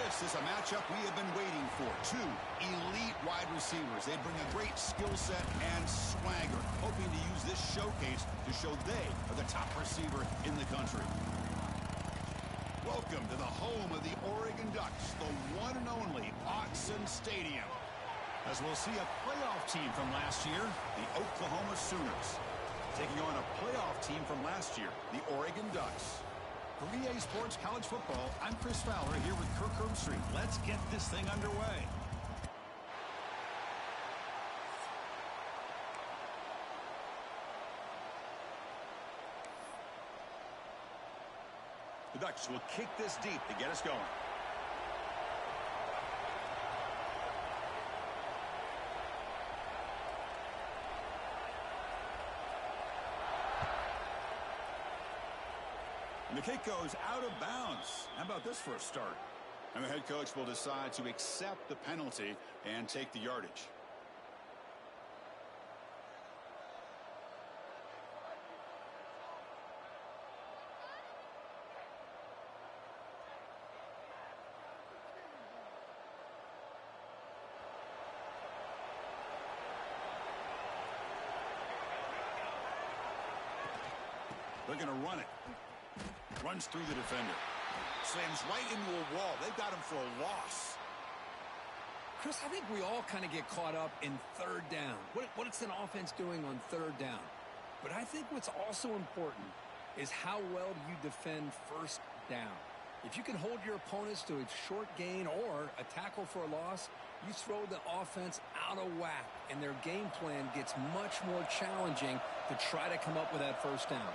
This is a matchup we have been waiting for. Two elite wide receivers. They bring a great skill set and swagger, hoping to use this showcase to show they are the top receiver in the country. Welcome to the home of the Oregon Ducks, the one and only Autzen Stadium. As we'll see a playoff team from last year, the Oklahoma Sooners, taking on a playoff team from last year, the Oregon Ducks. For EA Sports College Football, I'm Chris Fowler here with Kirk Herbstreit. Let's get this thing underway. The Ducks will kick this deep to get us going. And the kick goes out of bounds. How about this for a start? And the head coach will decide to accept the penalty and take the yardage. They're going to run it. Runs through the defender. Slams right into a wall. They've got him for a loss. Chris, I think we all kind of get caught up in third down. What's an offense doing on third down? But I think what's also important is how well do you defend first down. If you can hold your opponents to a short gain or a tackle for a loss, you throw the offense out of whack, and their game plan gets much more challenging to try to come up with that first down.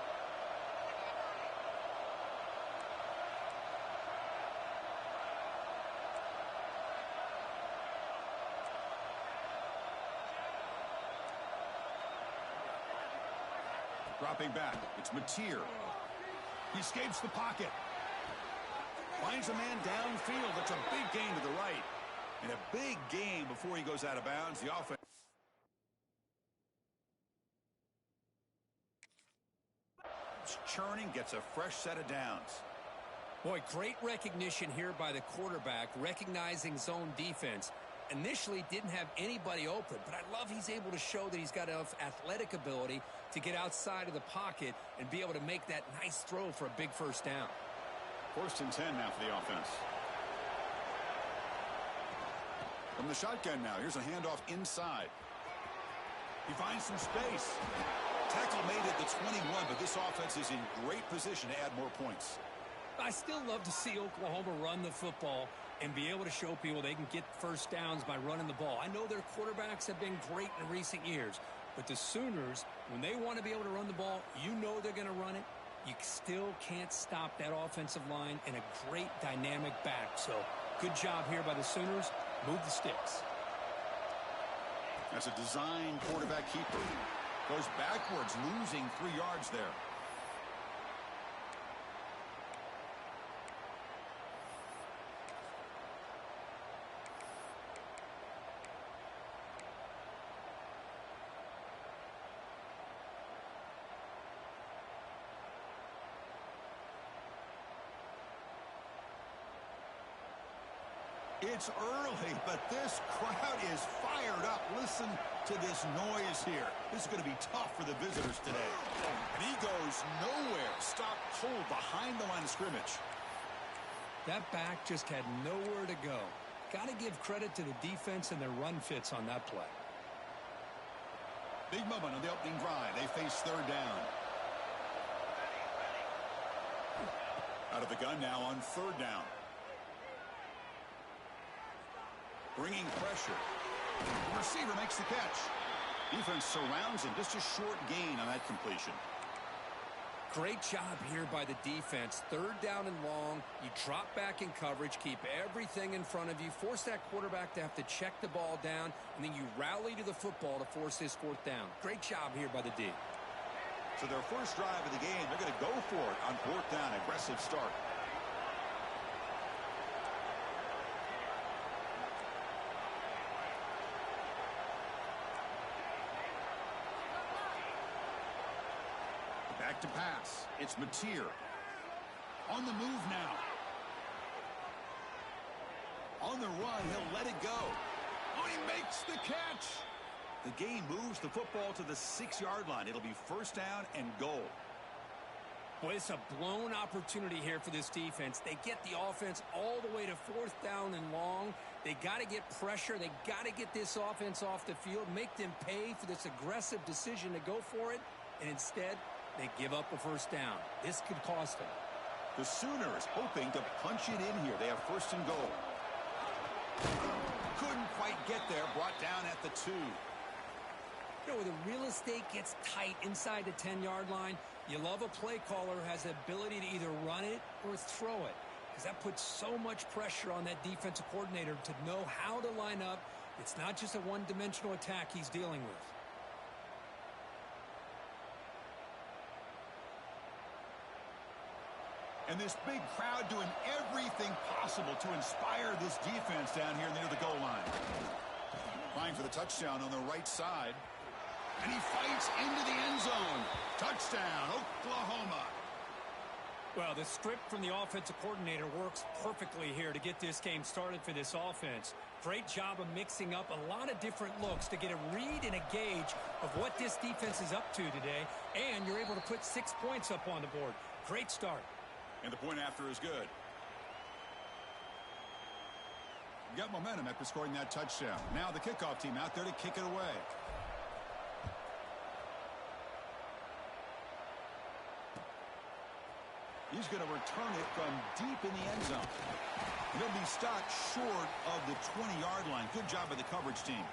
Dropping back, it's Mateer. He escapes the pocket. Finds a man downfield. That's a big gain to the right. And a big gain before he goes out of bounds. The offense. Churning, gets a fresh set of downs. Boy, great recognition here by the quarterback, recognizing zone defense. Initially didn't have anybody open, but I love he's able to show that he's got enough athletic ability to get outside of the pocket and be able to make that nice throw for a big first down. 1st and 10 now for the offense. From the shotgun now, here's a handoff inside. He finds some space. Tackle made at the 21, but this offense is in great position to add more points. I still love to see Oklahoma run the football and be able to show people they can get first downs by running the ball. I know their quarterbacks have been great in recent years, but the Sooners, when they want to be able to run the ball, you know they're going to run it. You still can't stop that offensive line and a great dynamic back. So good job here by the Sooners. Move the sticks. That's a design quarterback keeper. Goes backwards, losing 3 yards there. It's early, but this crowd is fired up. Listen to this noise here. This is going to be tough for the visitors today. And he goes nowhere. Stopped cold behind the line of scrimmage. That back just had nowhere to go. Got to give credit to the defense and their run fits on that play. Big moment on the opening drive. They face third down. Out of the gun now on third down. Bringing pressure. The receiver makes the catch. Defense surrounds him. Just a short gain on that completion. Great job here by the defense. Third down and long. You drop back in coverage, keep everything in front of you, force that quarterback to have to check the ball down, and then you rally to the football to force this 4th down. Great job here by the D. So their first drive of the game, they're going to go for it on 4th down. Aggressive start. Back to pass. It's Mateer. On the move now. On the run, he'll let it go. Oh, he makes the catch. The game moves the football to the 6-yard line. It'll be first down and goal. Boy, it's a blown opportunity here for this defense. They get the offense all the way to 4th down and long. They got to get pressure. They got to get this offense off the field, make them pay for this aggressive decision to go for it, and instead they give up a first down. This could cost them. The Sooners hoping to punch it in here. They have first and goal. Couldn't quite get there. Brought down at the 2. You know, when the real estate gets tight inside the 10-yard line, you love a play caller who has the ability to either run it or throw it, because that puts so much pressure on that defensive coordinator to know how to line up. It's not just a one-dimensional attack he's dealing with. And this big crowd doing everything possible to inspire this defense down here near the goal line. Trying for the touchdown on the right side. And he fights into the end zone. Touchdown, Oklahoma. Well, the script from the offensive coordinator works perfectly here to get this game started for this offense. Great job of mixing up a lot of different looks to get a read and a gauge of what this defense is up to today. And you're able to put 6 points up on the board. Great start. And the point after is good. Got momentum after scoring that touchdown. Now the kickoff team out there to kick it away. He's going to return it from deep in the end zone. He'll be stopped short of the 20-yard line. Good job by the coverage team.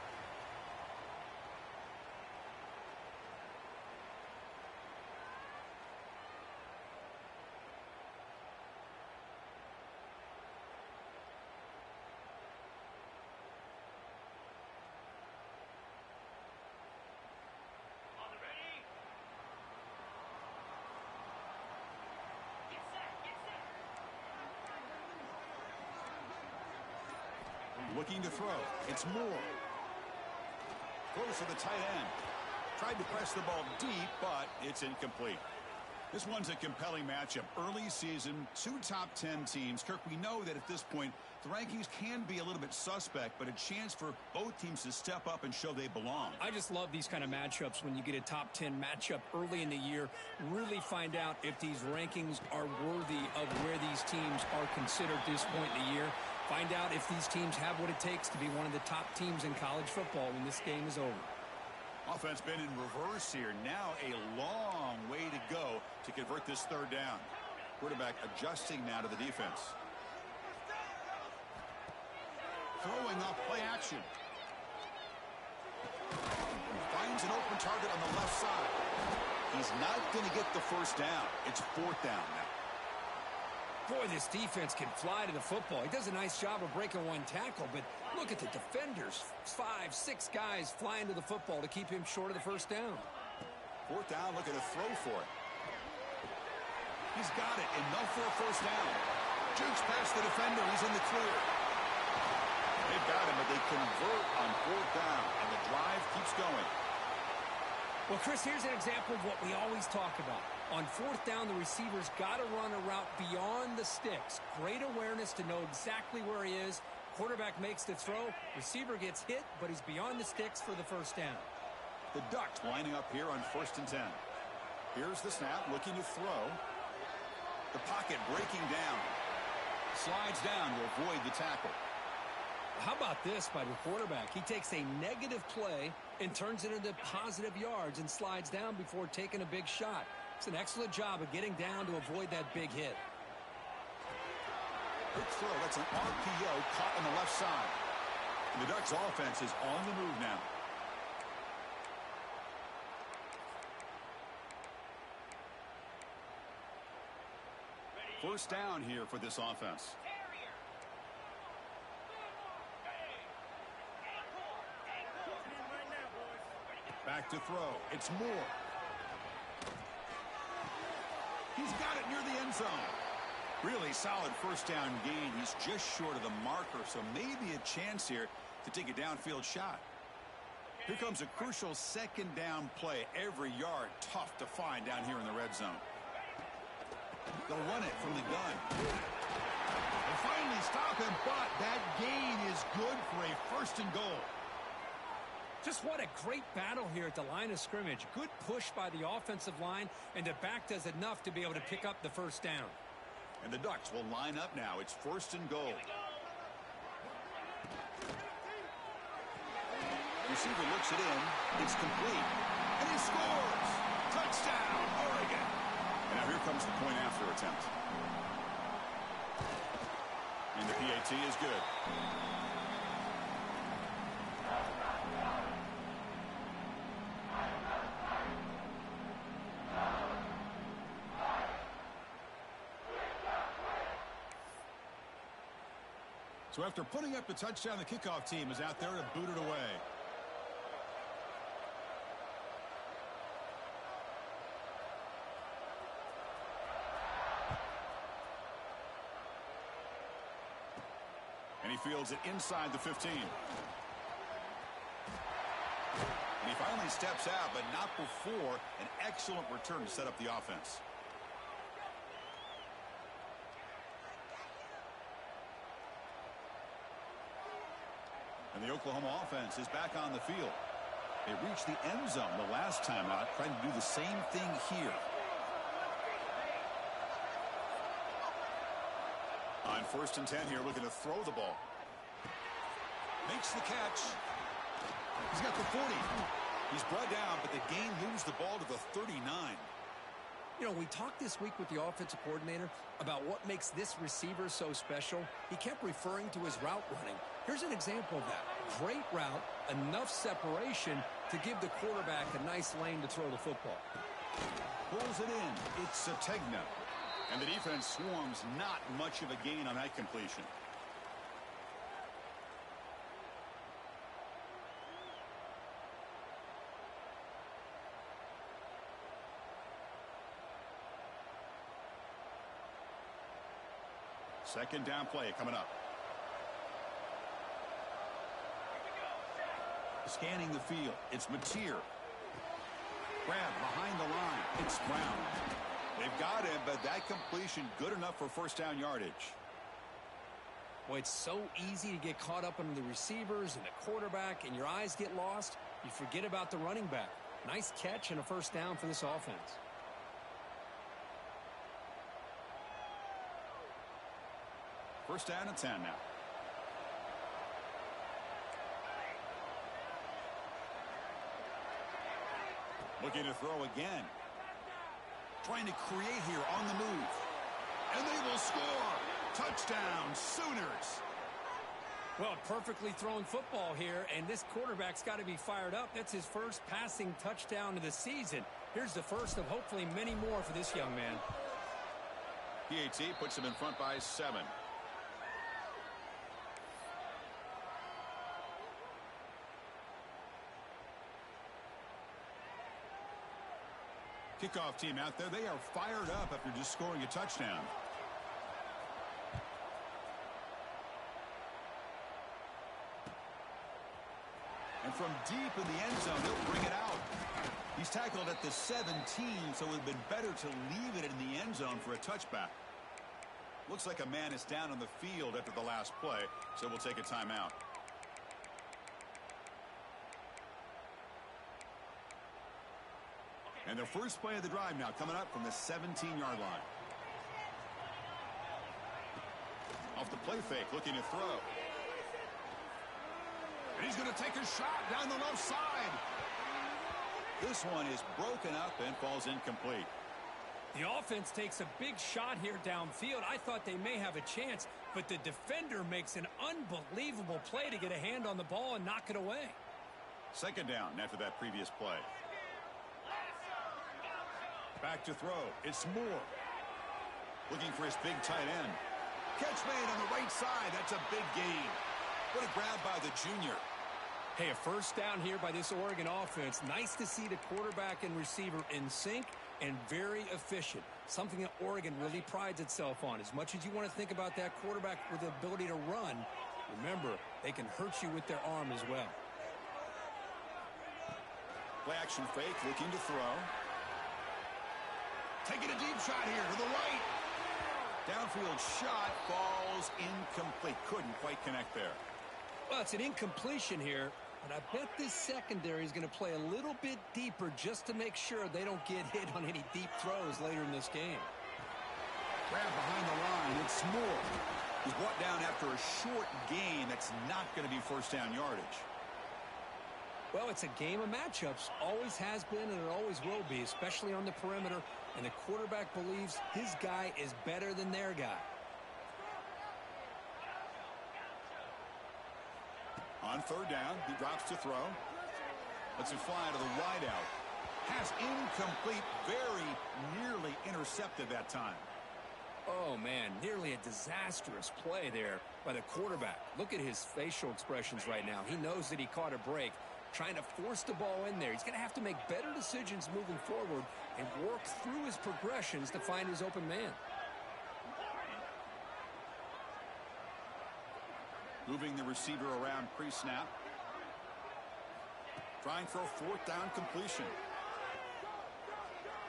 Looking to throw. It's Moore. Throws to the tight end. Tried to press the ball deep, but it's incomplete. This one's a compelling matchup. Early season, 2 top 10 teams. Kirk, we know that at this point, the rankings can be a little bit suspect, but a chance for both teams to step up and show they belong. I just love these kind of matchups when you get a top 10 matchup early in the year. Really find out if these rankings are worthy of where these teams are considered at this point in the year. Find out if these teams have what it takes to be one of the top teams in college football when this game is over. Offense been in reverse here. Now a long way to go to convert this third down. Quarterback adjusting now to the defense. Throwing off play action. Finds an open target on the left side. He's not going to get the first down. It's 4th down now. Boy, this defense can fly to the football. He does a nice job of breaking one tackle, but look at the defenders. 5, 6 guys flying to the football to keep him short of the first down. 4th down, looking to throw for it. He's got it. Enough for a first down. Jukes past the defender. He's in the clear. They've got him, but they convert on 4th down, and the drive keeps going. Well, Chris, here's an example of what we always talk about. On 4th down, the receiver's got to run a route beyond the sticks. Great awareness to know exactly where he is. Quarterback makes the throw. Receiver gets hit, but he's beyond the sticks for the first down. The Ducks lining up here on 1st and 10. Here's the snap, looking to throw. The pocket breaking down. Slides down to avoid the tackle. How about this by the quarterback? He takes a negative play and turns it into positive yards and slides down before taking a big shot. It's an excellent job of getting down to avoid that big hit. Quick throw. That's an RPO caught on the left side. And the Ducks offense is on the move now. First down here for this offense. Back to throw. It's Moore. He's got it near the end zone. Really solid first down gain. He's just short of the marker, so maybe a chance here to take a downfield shot. Here comes a crucial second down play. Every yard tough to find down here in the red zone. They'll run it from the gun. They finally stop him, but that gain is good for a first and goal. Just what a great battle here at the line of scrimmage. Good push by the offensive line, and the back does enough to be able to pick up the first down. And the Ducks will line up now. It's first and goal. Receiver looks it in. It's complete. And he scores! Touchdown, Oregon! And now here comes the point after attempt. And the PAT is good. So after putting up the touchdown, the kickoff team is out there to boot it away. And he fields it inside the 15. And he finally steps out, but not before an excellent return to set up the offense. And the Oklahoma offense is back on the field. They reached the end zone the last time out, trying to do the same thing here. On 1st and 10 here, looking to throw the ball. Makes the catch. He's got the 40. He's brought down, but the gain moves the ball to the 39. You know, we talked this week with the offensive coordinator about what makes this receiver so special. He kept referring to his route running. Here's an example of that. Great route, enough separation to give the quarterback a nice lane to throw the football. Pulls it in. It's Sategna. And the defense swarms, not much of a gain on that completion. Second down play coming up. Scanning the field. It's Mateer. Grab behind the line. It's Brown. They've got him, but that completion good enough for first down yardage. Boy, it's so easy to get caught up in the receivers and the quarterback, and your eyes get lost. You forget about the running back. Nice catch and a first down for this offense. First down and 10 now. Looking to throw again. Trying to create here on the move. And they will score. Touchdown, Sooners. Well, perfectly thrown football here, and this quarterback's got to be fired up. That's his first passing touchdown of the season. Here's the first of hopefully many more for this young man. PAT puts him in front by 7. Kickoff team out there. They are fired up after just scoring a touchdown. And from deep in the end zone, they'll bring it out. He's tackled at the 17, so it would have been better to leave it in the end zone for a touchback. Looks like a man is down on the field after the last play, so we'll take a timeout. And the first play of the drive now coming up from the 17-yard line. Off the play fake, looking to throw. And he's going to take a shot down the left side. This one is broken up and falls incomplete. The offense takes a big shot here downfield. I thought they may have a chance, but the defender makes an unbelievable play to get a hand on the ball and knock it away. Second down after that previous play. Back to throw. It's Moore. Looking for his big tight end. Catch made on the right side. That's a big gain. What a grab by the junior. Hey, a first down here by this Oregon offense. Nice to see the quarterback and receiver in sync and very efficient. Something that Oregon really prides itself on. As much as you want to think about that quarterback with the ability to run, remember, they can hurt you with their arm as well. Play action fake, looking to throw. Taking a deep shot here to the right. downfield shot falls incomplete. Couldn't quite connect there. Well, it's an incompletion here, but I bet this secondary is going to play a little bit deeper just to make sure they don't get hit on any deep throws later in this game. Grab behind the line. It's Moore. He's brought down after a short gain. That's not going to be first down yardage. Well, it's a game of matchups. Always has been and it always will be, especially on the perimeter. And the quarterback believes his guy is better than their guy. On third down, he drops to throw. Lets it fly to the wideout. Pass incomplete, very nearly intercepted that time. Oh, man, nearly a disastrous play there by the quarterback. Look at his facial expressions right now. He knows that he caught a break, trying to force the ball in there. He's going to have to make better decisions moving forward and work through his progressions to find his open man. Moving the receiver around pre-snap. Trying for a fourth down completion.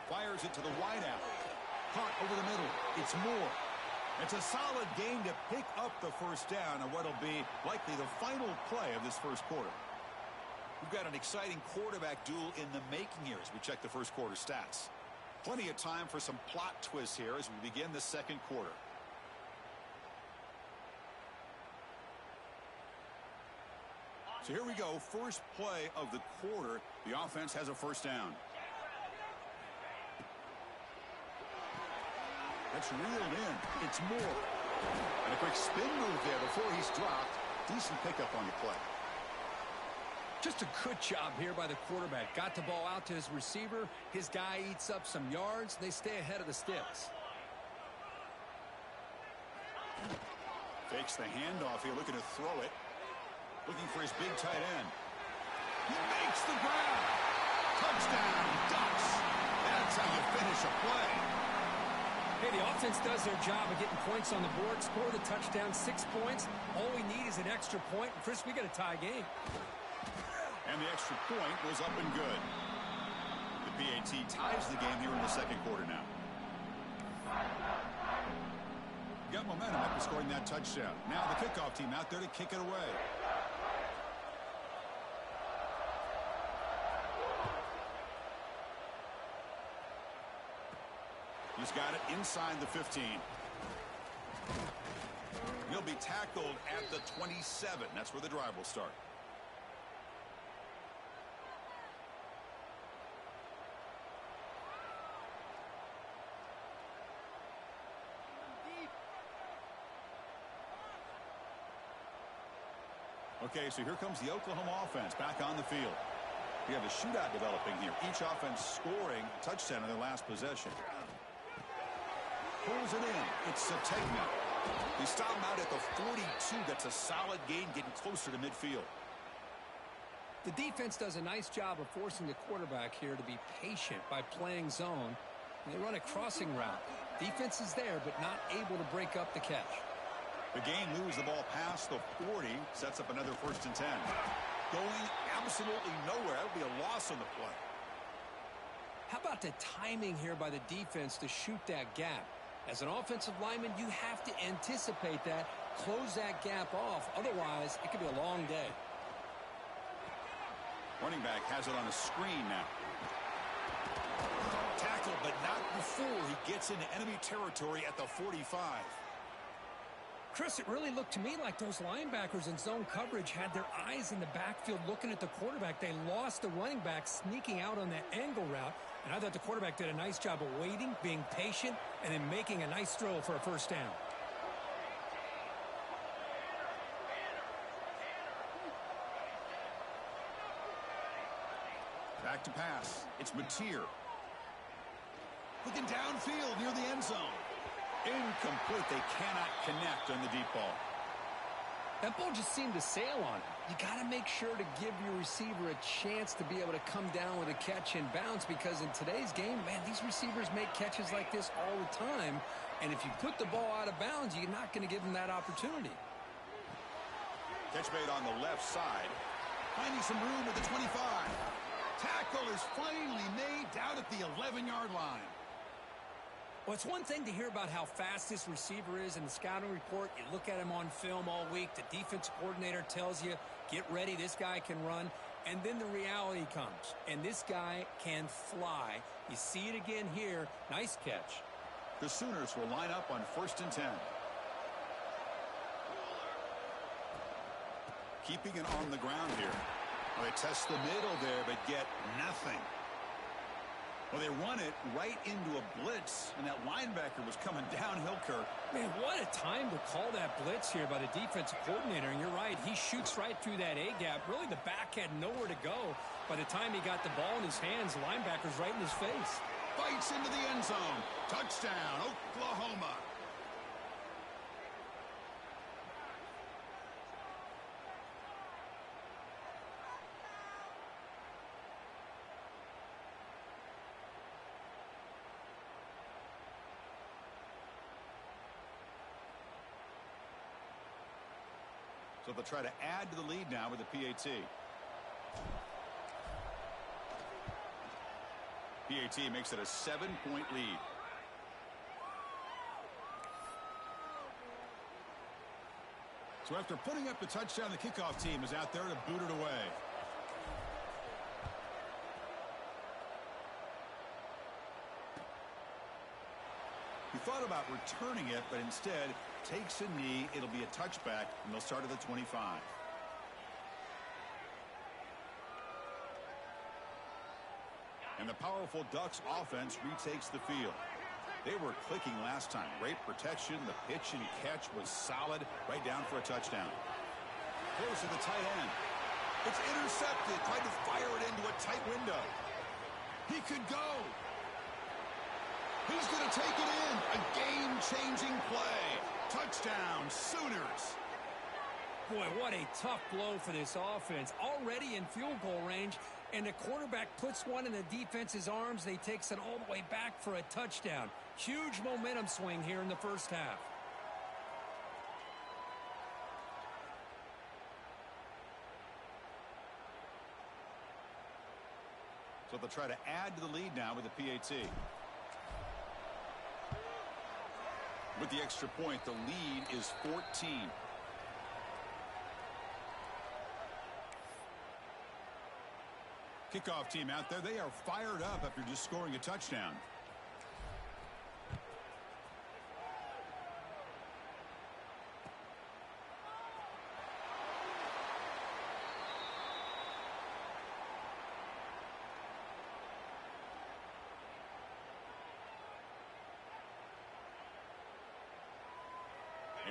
Fires it to the wideout. Caught over the middle. It's Moore. It's a solid gain to pick up the first down on what'll be likely the final play of this first quarter. We've got an exciting quarterback duel in the making here as we check the first quarter stats. Plenty of time for some plot twists here as we begin the second quarter. So here we go. First play of the quarter. The offense has a first down. That's reeled in. It's Moore. And a quick spin move there before he's dropped. Decent pickup on the play. Just a good job here by the quarterback. Got the ball out to his receiver. His guy eats up some yards. They stay ahead of the sticks. Fakes the handoff here, looking to throw it. Looking for his big tight end. He makes the grab. Touchdown, Ducks. That's how you finish a play. Hey, the offense does their job of getting points on the board. Score the touchdown, 6 points. All we need is an extra point. Chris, we got a tie game. And the extra point was up and good. The PAT ties the game here in the second quarter now. Got momentum after scoring that touchdown. Now the kickoff team out there to kick it away. He's got it inside the 15. He'll be tackled at the 27. That's where the drive will start. Okay, so here comes the Oklahoma offense back on the field. We have a shootout developing here. Each offense scoring a touchdown in their last possession. Pulls it in. It's Sategna. They stop him out at the 42. That's a solid gain, getting closer to midfield. The defense does a nice job of forcing the quarterback here to be patient by playing zone. And they run a crossing route. Defense is there, but not able to break up the catch. The game moves the ball past the 40. Sets up another 1st and 10. Going absolutely nowhere. That would be a loss on the play. How about the timing here by the defense to shoot that gap? As an offensive lineman, you have to anticipate that, close that gap off. Otherwise, it could be a long day. Running back has it on a screen now. Tackle, but not before he gets into enemy territory at the 45. Chris, it really looked to me like those linebackers in zone coverage had their eyes in the backfield looking at the quarterback. They lost the running back sneaking out on that angle route. And I thought the quarterback did a nice job of waiting, being patient, and then making a nice throw for a first down. Back to pass. It's Mateer. Looking downfield near the end zone. Incomplete. They cannot connect on the deep ball. That ball just seemed to sail on him. You got to make sure to give your receiver a chance to be able to come down with a catch and bounce, because in today's game, man, these receivers make catches like this all the time. And if you put the ball out of bounds, you're not going to give them that opportunity. Catch made on the left side. Finding some room at the 25. Tackle is finally made down at the 11-yard line. Well, it's one thing to hear about how fast this receiver is in the scouting report. You look at him on film all week. The defense coordinator tells you, get ready, this guy can run. And then the reality comes, and this guy can fly. You see it again here. Nice catch. The Sooners will line up on 1st and 10. Keeping it on the ground here. Well, they test the middle there, but get nothing. Well, they run it right into a blitz, and that linebacker was coming downhill, Kirk. Man, what a time to call that blitz here by the defensive coordinator. And you're right, he shoots right through that A-gap. Really, the back had nowhere to go. By the time he got the ball in his hands, the linebacker's right in his face. Fights into the end zone. Touchdown, Oklahoma. So they'll try to add to the lead now with the PAT. PAT makes it a 7-point lead. So after putting up the touchdown, the kickoff team is out there to boot it away. He thought about returning it, but instead takes a knee. It'll be a touchback, and they'll start at the 25. And the powerful Ducks offense retakes the field. They were clicking last time. Great protection. The pitch and catch was solid, right down for a touchdown. Close to the tight end. It's intercepted. Tried to fire it into a tight window. He could go. He's going to take it in. A game-changing play. Touchdown, Sooners. Boy, what a tough blow for this offense. Already in field goal range, and the quarterback puts one in the defense's arms. They takes it all the way back for a touchdown. Huge momentum swing here in the first half. So they'll try to add to the lead now with the PAT. With the extra point, the lead is 14. Kickoff team out there. They are fired up after just scoring a touchdown.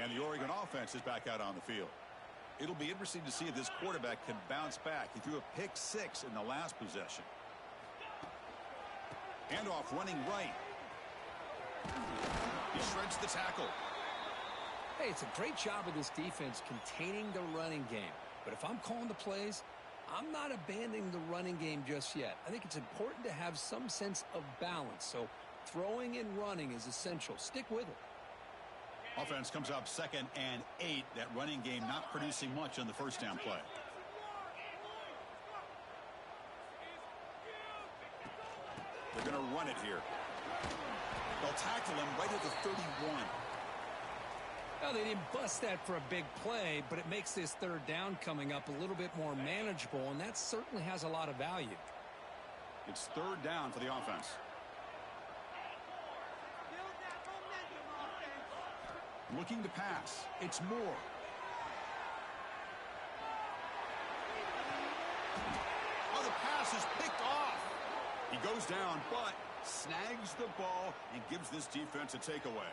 And the Oregon offense is back out on the field. It'll be interesting to see if this quarterback can bounce back. He threw a pick-6 in the last possession. Handoff running right. He shreds the tackle. Hey, it's a great job of this defense containing the running game. But if I'm calling the plays, I'm not abandoning the running game just yet. I think it's important to have some sense of balance. So throwing and running is essential. Stick with it. Offense comes up 2nd and 8. That running game not producing much on the first down play. They're going to run it here. They'll tackle him right at the 31. Well, they didn't bust that for a big play, but it makes this third down coming up a little bit more manageable, and that certainly has a lot of value. It's third down for the offense. Looking to pass. It's Moore. Oh, the pass is picked off. He goes down, but snags the ball and gives this defense a takeaway.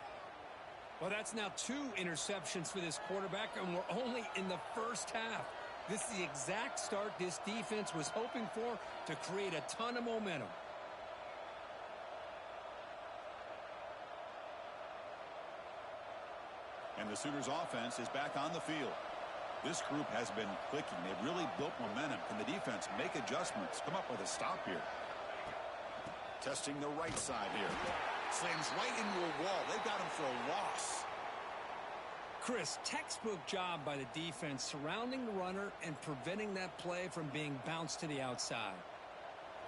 Well, that's now 2 interceptions for this quarterback, and we're only in the first half. This is the exact start this defense was hoping for to create a ton of momentum. And the Sooners offense is back on the field. This group has been clicking. They've really built momentum. Can the defense make adjustments? Come up with a stop here. Testing the right side here. Slams right into a wall. They've got him for a loss. Chris, textbook job by the defense surrounding the runner and preventing that play from being bounced to the outside.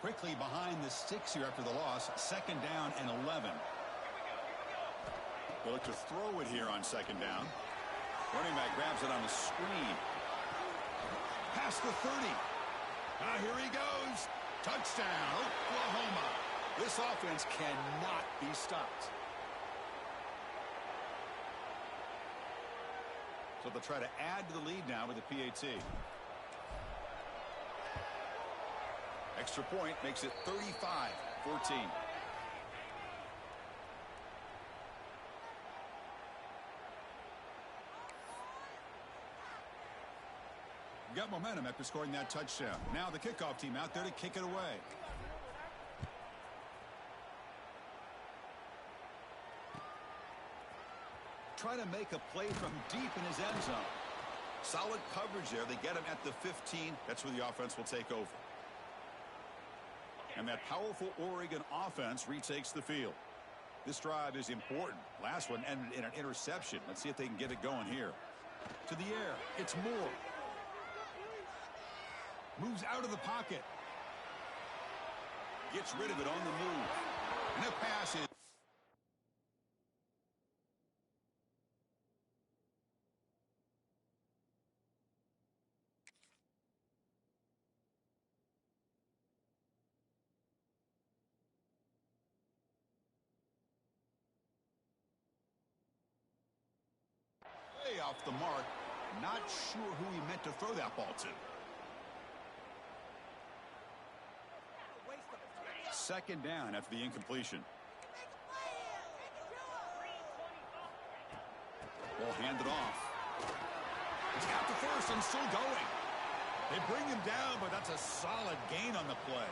Quickly behind the sticks here after the loss. 2nd down and 11. They'll look to throw it here on second down. Running back grabs it on the screen. Past the 30. Here he goes. Touchdown, Oklahoma. This offense cannot be stopped. So they'll try to add to the lead now with the PAT. Extra point makes it 35-14. Got momentum after scoring that touchdown. Now the kickoff team out there to kick it away. Trying to make a play from deep in his end zone. Solid coverage there. They get him at the 15. That's where the offense will take over. And that powerful Oregon offense retakes the field. This drive is important. Last one ended in an interception. Let's see if they can get it going here. To the air. It's Moore. Moves out of the pocket. Gets rid of it on the move. And the pass is... way off the mark. Not sure who he meant to throw that ball to. Second down after the incompletion. Ball handed off. He's got the first and still going. They bring him down, but that's a solid gain on the play.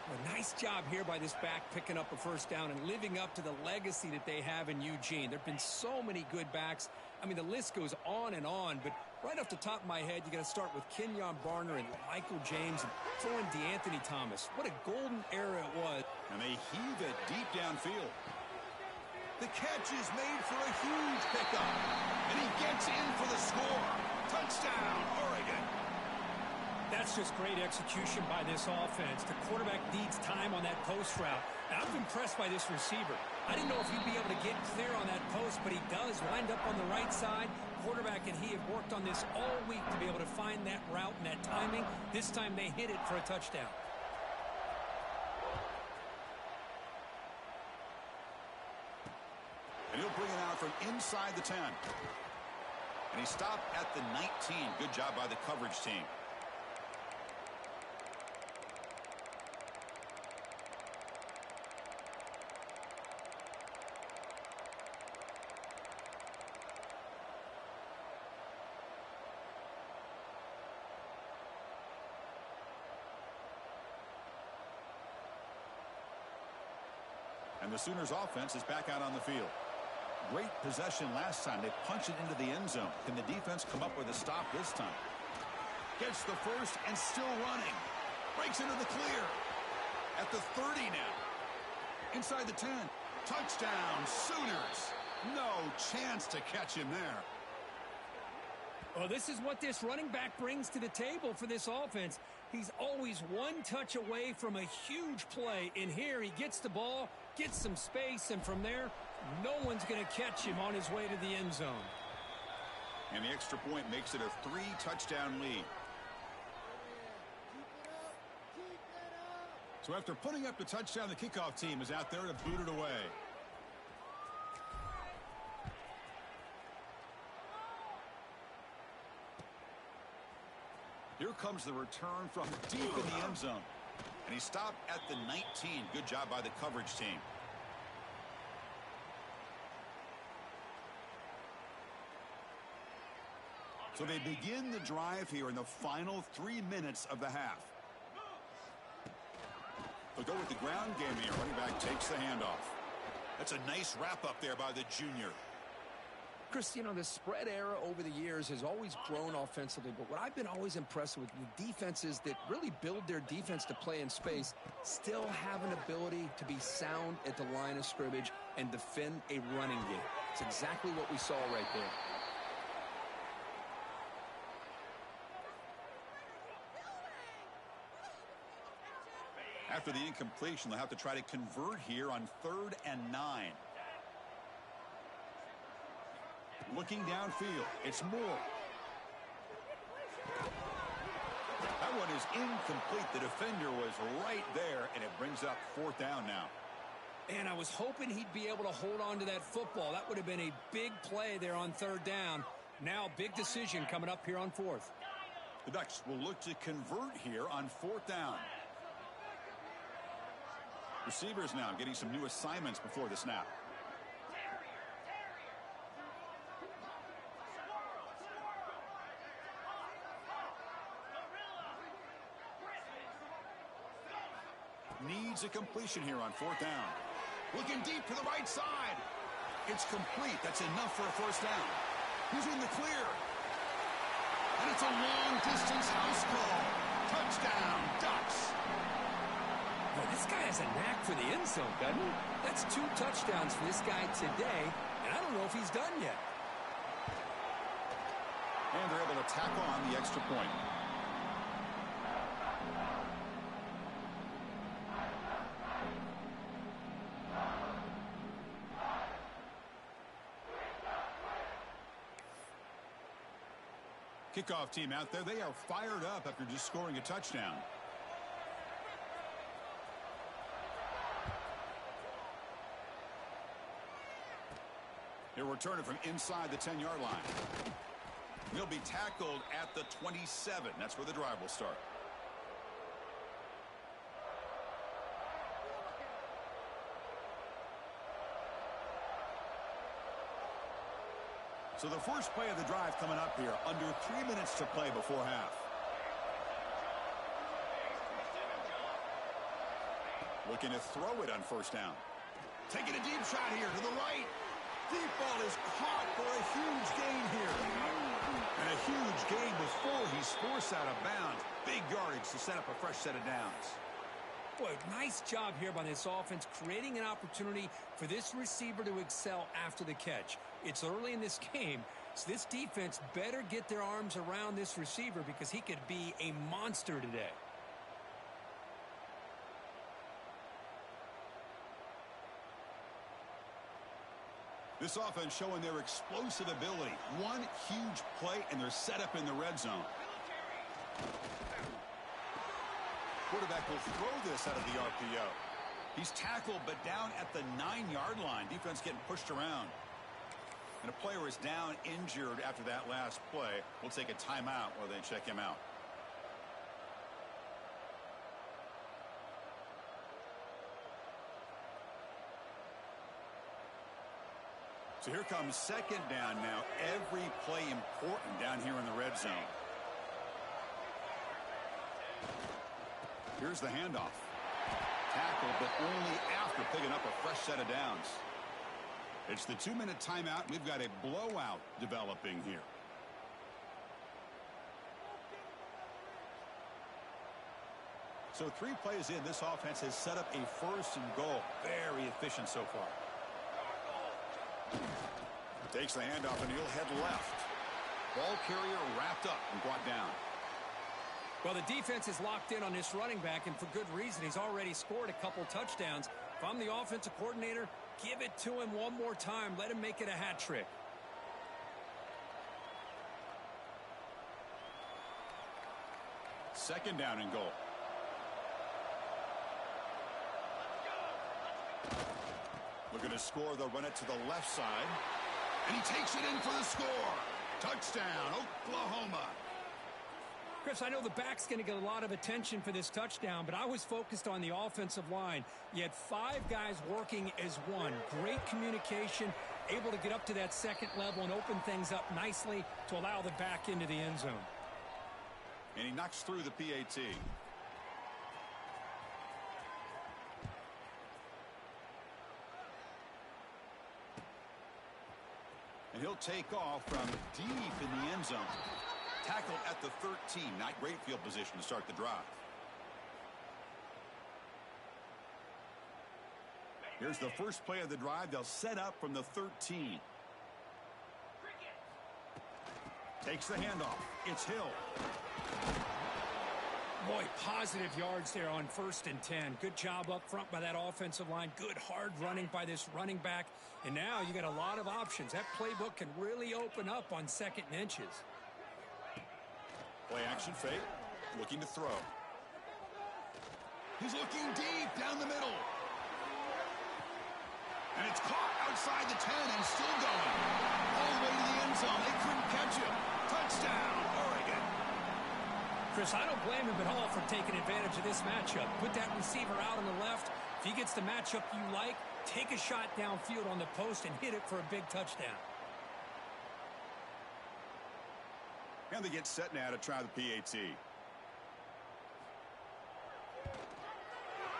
A nice job here by this back picking up a first down and living up to the legacy that they have in Eugene. There have been so many good backs. I mean, the list goes on, but right off the top of my head, you got to start with Kenyon Barner and Michael James and throw in DeAnthony Thomas. What a golden era it was. And they heave it deep downfield. The catch is made for a huge pickup. And he gets in for the score. Touchdown, Oregon. That's just great execution by this offense. The quarterback needs time on that post route. And I'm impressed by this receiver. I didn't know if he'd be able to get clear on that post, but he does. Lined up on the right side. Quarterback and he have worked on this all week to be able to find that route and that timing. This time they hit it for a touchdown. And he'll bring it out from inside the 10. And he stopped at the 19. Good job by the coverage team. And the Sooners offense is back out on the field. Great possession last time. They punched it into the end zone. Can the defense come up with a stop this time? Gets the first and still running. Breaks into the clear. At the 30 now. Inside the 10. Touchdown, Sooners. No chance to catch him there. Well, this is what this running back brings to the table for this offense. He's always one touch away from a huge play. And here he gets the ball, gets some space, and from there, no one's going to catch him on his way to the end zone. And the extra point makes it a 3-touchdown lead. So after putting up the touchdown, the kickoff team is out there to boot it away. Here comes the return from deep in the end zone. And he stopped at the 19. Good job by the coverage team. So they begin the drive here in the final 3 minutes of the half. They'll go with the ground game here. Running back takes the handoff. That's a nice wrap up there by the junior. Chris, you know, the spread era over the years has always grown offensively, but what I've been always impressed with the defenses that really build their defense to play in space still have an ability to be sound at the line of scrimmage and defend a running game. It's exactly what we saw right there. After the incompletion, they'll have to try to convert here on 3rd and 9. Looking downfield. It's Moore. That one is incomplete. The defender was right there, and it brings up 4th down now. And I was hoping he'd be able to hold on to that football. That would have been a big play there on 3rd down. Now, big decision coming up here on 4th. The Ducks will look to convert here on 4th down. Receivers now getting some new assignments before the snap. Needs a completion here on 4th down. Looking deep to the right side. It's complete. That's enough for a 1st down. He's in the clear. And it's a long-distance house call. Touchdown, Ducks. Well, this guy has a knack for the end zone, doesn't he? That's 2 touchdowns for this guy today, and I don't know if he's done yet. And they're able to tack on the extra point. Kickoff team out there. They are fired up after just scoring a touchdown. He'll return it from inside the 10-yard line. He'll be tackled at the 27. That's where the drive will start. So the first play of the drive coming up here, under 3 minutes to play before half. Looking to throw it on 1st down. Taking a deep shot here to the right. Deep ball is caught for a huge gain here. And a huge gain before he's forced out of bounds. Big yardage to set up a fresh set of downs. Boy, nice job here by this offense, creating an opportunity for this receiver to excel after the catch. It's early in this game, so this defense better get their arms around this receiver because he could be a monster today. This offense showing their explosive ability. One huge play, and they're set up in the red zone. Quarterback will throw this out of the RPO. He's tackled, but down at the 9-yard line. Defense getting pushed around. And a player is down injured after that last play. We'll take a timeout while they check him out. So here comes 2nd down now. Every play important down here in the red zone. Here's the handoff. Tackle, but only after picking up a fresh set of downs. It's the 2-minute timeout. We've got a blowout developing here. So 3 plays in, this offense has set up a 1st and goal. Very efficient so far. Takes the handoff, and he'll head left. Ball carrier wrapped up and brought down. Well, the defense is locked in on this running back, and for good reason. He's already scored a couple touchdowns. If I'm the offensive coordinator, give it to him one more time. Let him make it a hat trick. Second down and goal. Looking to score. They'll run it to the left side. And he takes it in for the score. Touchdown, Oklahoma. Chris, I know the back's going to get a lot of attention for this touchdown, but I was focused on the offensive line. You had 5 guys working as one. Great communication, able to get up to that 2nd level and open things up nicely to allow the back into the end zone. And he knocks through the PAT. And he'll take off from deep in the end zone. Tackled at the 13. Not great field position to start the drive. Here's the first play of the drive. They'll set up from the 13. Takes the handoff. It's Hill. Boy, positive yards there on 1st and 10. Good job up front by that offensive line. Good hard running by this running back. And now you got a lot of options. That playbook can really open up on 2nd and inches. Play action fake. Looking to throw. He's looking deep down the middle. And it's caught outside the 10 and still going. All the way to the end zone. They couldn't catch him. Touchdown, Oregon. Chris, I don't blame him at all for taking advantage of this matchup. Put that receiver out on the left. If he gets the matchup you like, take a shot downfield on the post and hit it for a big touchdown. And they get set now to try the PAT.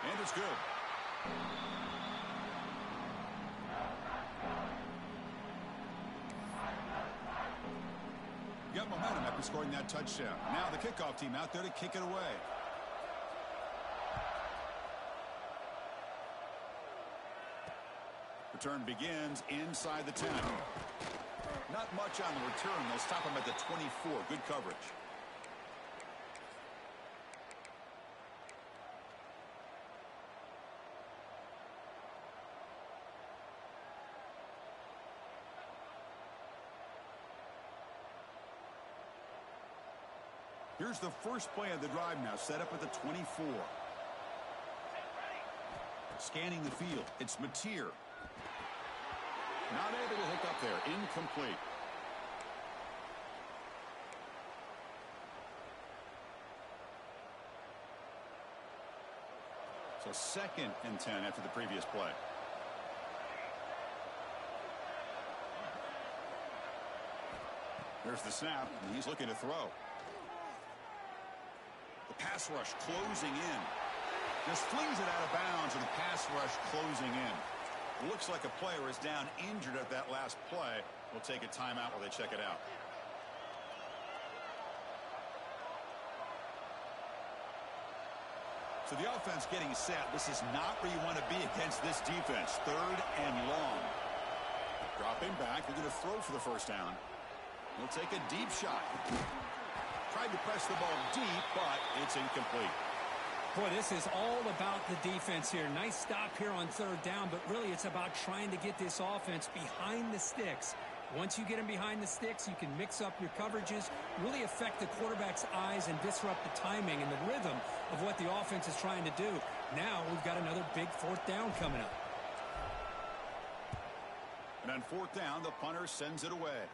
And it's good. Got momentum after scoring that touchdown. Now the kickoff team out there to kick it away. Return begins inside the 10. Not much on the return. They'll stop him at the 24. Good coverage. Here's the first play of the drive now, set up at the 24. Scanning the field, it's Mateer. Not able to hook up there, incomplete. So 2nd and 10 after the previous play. There's the snap, and he's looking to throw. The pass rush closing in. Just flings it out of bounds, and the pass rush closing in. Looks like a player is down injured at that last play. We'll take a timeout while they check it out. So the offense getting set. This is not where you want to be against this defense. 3rd and long. Dropping back. They're going to throw for the first down. He'll take a deep shot. Tried to press the ball deep, but it's incomplete. Boy, this is all about the defense here. Nice stop here on 3rd down, but really it's about trying to get this offense behind the sticks. Once you get them behind the sticks, you can mix up your coverages, really affect the quarterback's eyes and disrupt the timing and the rhythm of what the offense is trying to do. Now we've got another big 4th down coming up. And on 4th down, the punter sends it away.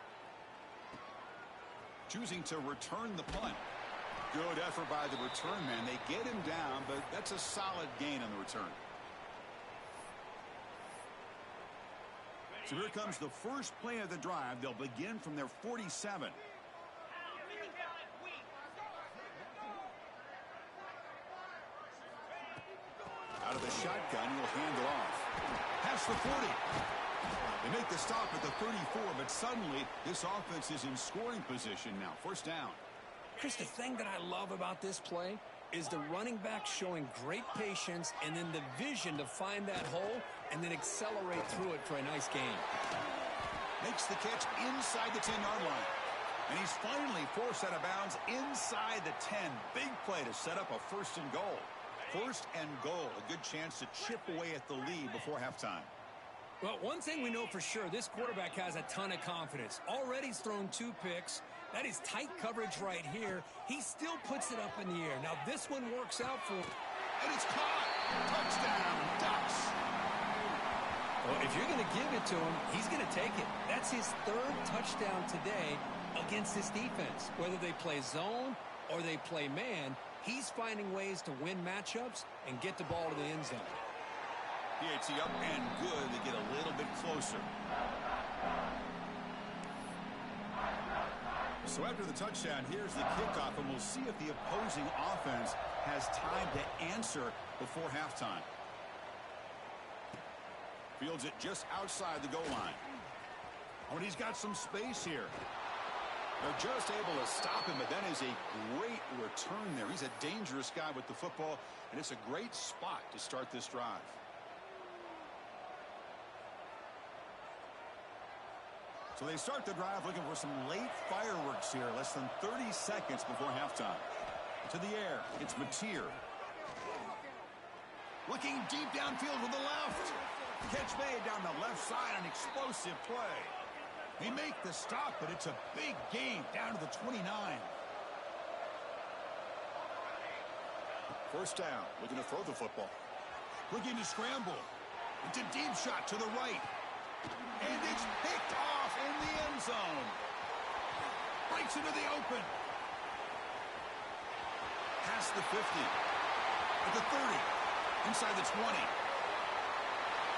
Choosing to return the punt. Good effort by the return man. They get him down, but that's a solid gain on the return. So here comes the first play of the drive. They'll begin from their 47. Out of the shotgun, he'll hand it off. Past the 40. They make the stop at the 34, but suddenly this offense is in scoring position now. 1st down. Chris, the thing that I love about this play is the running back showing great patience and then the vision to find that hole and then accelerate through it for a nice gain. Makes the catch inside the 10-yard line. And he's finally forced out of bounds inside the 10. Big play to set up a 1st and goal. 1st and goal. A good chance to chip away at the lead before halftime. Well, one thing we know for sure, this quarterback has a ton of confidence. Already he's thrown 2 picks. That is tight coverage right here. He still puts it up in the air. Now this one works out for him. And it's caught. Touchdown, Ducks. Well, if you're going to give it to him, he's going to take it. That's his 3rd touchdown today against this defense. Whether they play zone or they play man, he's finding ways to win matchups and get the ball to the end zone. PAT up and good. They get a little bit closer. So after the touchdown, here's the kickoff, and we'll see if the opposing offense has time to answer before halftime. Fields it just outside the goal line. Oh, and he's got some space here. They're just able to stop him, but that is a great return there. He's a dangerous guy with the football, and it's a great spot to start this drive. So they start the drive looking for some late fireworks here, less than 30 seconds before halftime. To the air, it's Mateer. Looking deep downfield with the left. Catch made down the left side, an explosive play. They make the stop, but it's a big gain down to the 29. First down, looking to throw the football. Looking to scramble. It's a deep shot to the right. And it's picked off in the end zone. Breaks into the open. Past the 50. At the 30. Inside the 20.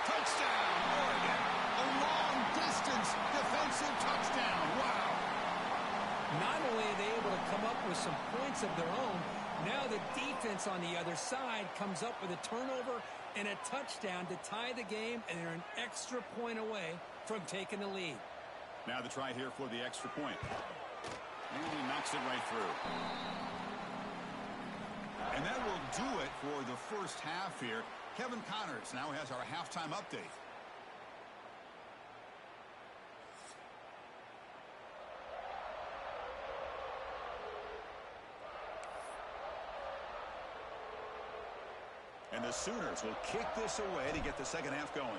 Touchdown, Oregon. A long-distance defensive touchdown. Wow. Not only are they able to come up with some points of their own, now the defense on the other side comes up with a turnover and a touchdown to tie the game, and they're an extra point away from taking the lead. Now the try here for the extra point. And he knocks it right through. And that will do it for the first half here. Kevin Connors now has our halftime update. And the Sooners will kick this away to get the second half going.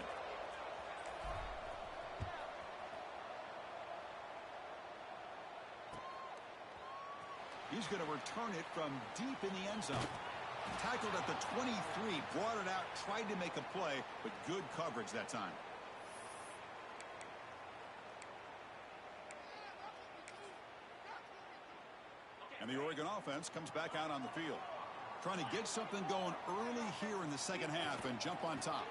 He's going to return it from deep in the end zone. Tackled at the 23, brought it out, tried to make a play, but good coverage that time. And the Oregon offense comes back out on the field. Trying to get something going early here in the second half and jump on top.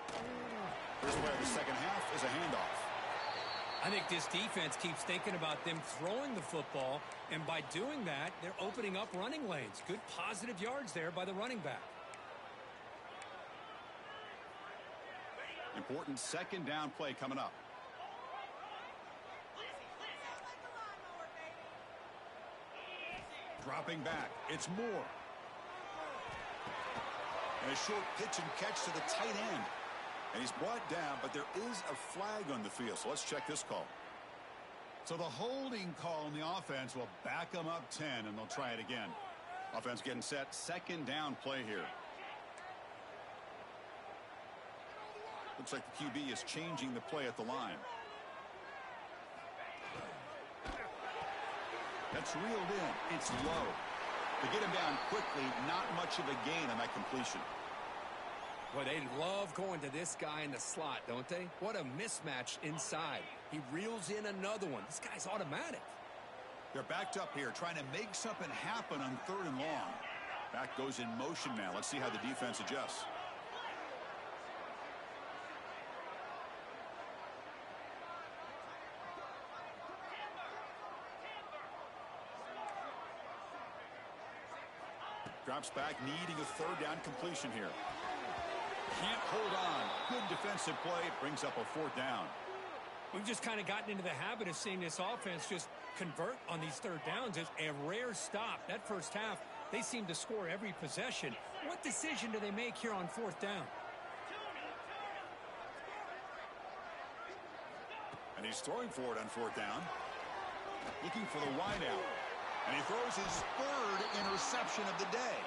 Here's where the second half is a handoff. I think this defense keeps thinking about them throwing the football, and by doing that, they're opening up running lanes. Good positive yards there by the running back. Important second down play coming up. Dropping back, it's Moore. And a short pitch and catch to the tight end. And he's brought down, but there is a flag on the field. So let's check this call. So the holding call on the offense will back them up 10, and they'll try it again. Offense getting set. Second down play here. Looks like the QB is changing the play at the line. That's reeled in. It's low. To get him down quickly, not much of a gain on that completion. Boy, they love going to this guy in the slot, don't they? What a mismatch inside. He reels in another one. This guy's automatic. They're backed up here, trying to make something happen on third and long. Back goes in motion now. Let's see how the defense adjusts. Drops back, needing a third down completion here. Can't hold on. Good defensive play. Brings up a fourth down. We've just kind of gotten into the habit of seeing this offense just convert on these third downs. It's a rare stop. That first half, they seem to score every possession. What decision do they make here on fourth down? And he's throwing for it on fourth down. Looking for the wideout. And he throws his third interception of the day.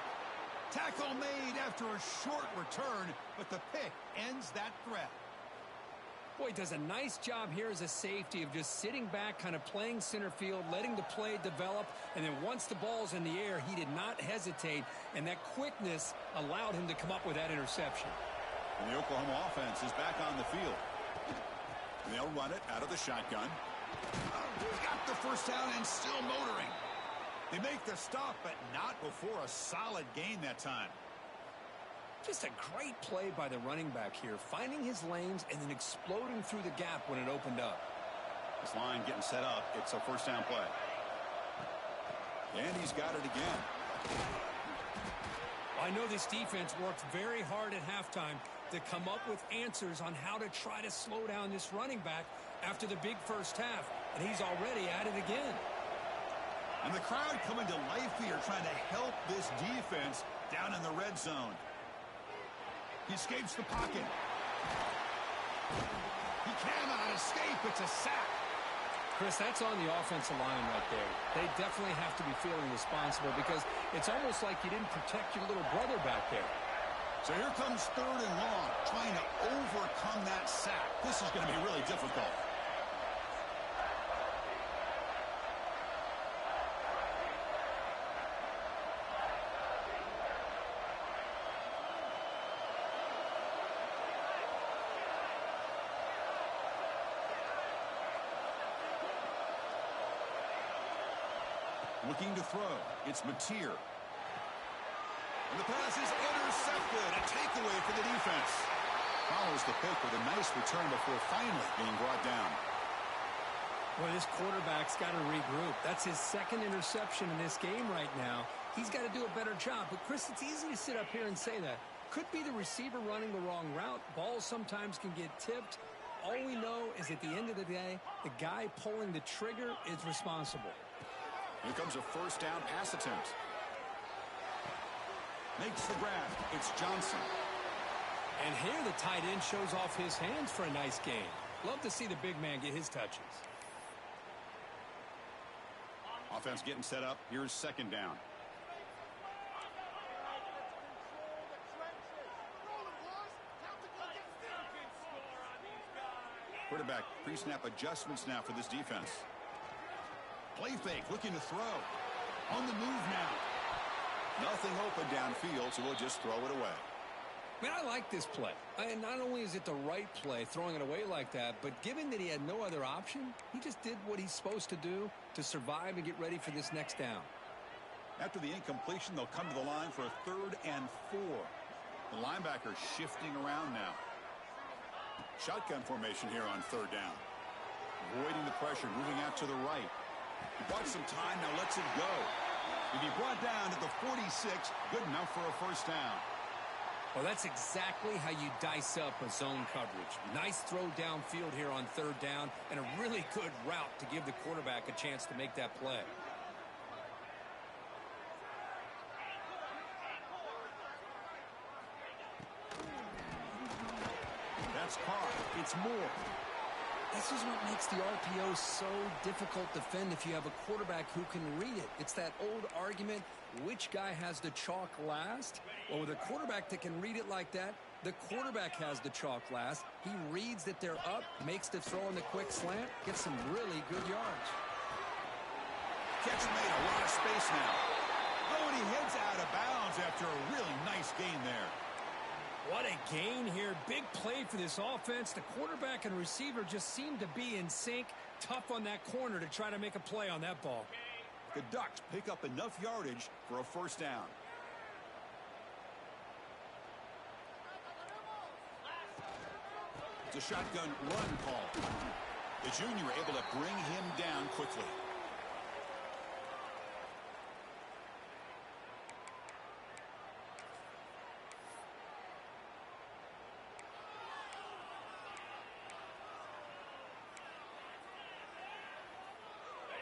Tackle made after a short return, but the pick ends that threat. Boy, he does a nice job here as a safety of just sitting back, kind of playing center field, letting the play develop, and then once the ball's in the air, he did not hesitate, and that quickness allowed him to come up with that interception. And the Oklahoma offense is back on the field. And they'll run it out of the shotgun. Got the first down and still motoring. They make the stop, but not before a solid gain that time. Just a great play by the running back here, finding his lanes and then exploding through the gap when it opened up. This line getting set up. It's a first down play. And he's got it again. I know this defense worked very hard at halftime to come up with answers on how to try to slow down this running back after the big first half, and he's already at it again. And the crowd coming to life here, trying to help this defense down in the red zone. He escapes the pocket. He cannot escape. It's a sack. Chris, that's on the offensive line right there. They definitely have to be feeling responsible because it's almost like you didn't protect your little brother back there. So here comes 3rd and long, trying to overcome that sack. This is going to be really difficult. Looking to throw. It's Mateer. And the pass is intercepted. A takeaway for the defense. Follows the pick with a nice return before finally being brought down. Well, this quarterback's got to regroup. That's his 2nd interception in this game right now. He's got to do a better job. But, Chris, it's easy to sit up here and say that. Could be the receiver running the wrong route. Balls sometimes can get tipped. All we know is at the end of the day, the guy pulling the trigger is responsible. Here comes a 1st down pass attempt. Makes the grab. It's Johnson. And here the tight end shows off his hands for a nice game. Love to see the big man get his touches. Offense getting set up. Here's 2nd down. Quarterback pre-snap adjustments now for this defense. Play fake, looking to throw. On the move now. Nothing open downfield, so we'll just throw it away. Man, I like this play. And not only is it the right play, throwing it away like that, but given that he had no other option, he just did what he's supposed to do to survive and get ready for this next down. After the incompletion, they'll come to the line for a 3rd and 4. The linebacker shifting around now. Shotgun formation here on 3rd down. Avoiding the pressure, moving out to the right. He bought some time, now lets it go. He'll be brought down at the 46, good enough for a 1st down. Well, that's exactly how you dice up a zone coverage. Nice throw downfield here on 3rd down, and a really good route to give the quarterback a chance to make that play. That's caught. It's Moore. This is what makes the RPO so difficult to defend if you have a quarterback who can read it. It's that old argument, which guy has the chalk last? Well, with a quarterback that can read it like that, the quarterback has the chalk last. He reads that they're up, makes the throw in the quick slant, gets some really good yards. Catch made, a lot of space now. Oh, and he heads out of bounds after a really nice gain there. What a gain here. Big play for this offense. The quarterback and receiver just seem to be in sync. Tough on that corner to try to make a play on that ball. The Ducks pick up enough yardage for a 1st down. It's a shotgun run call. The junior able to bring him down quickly.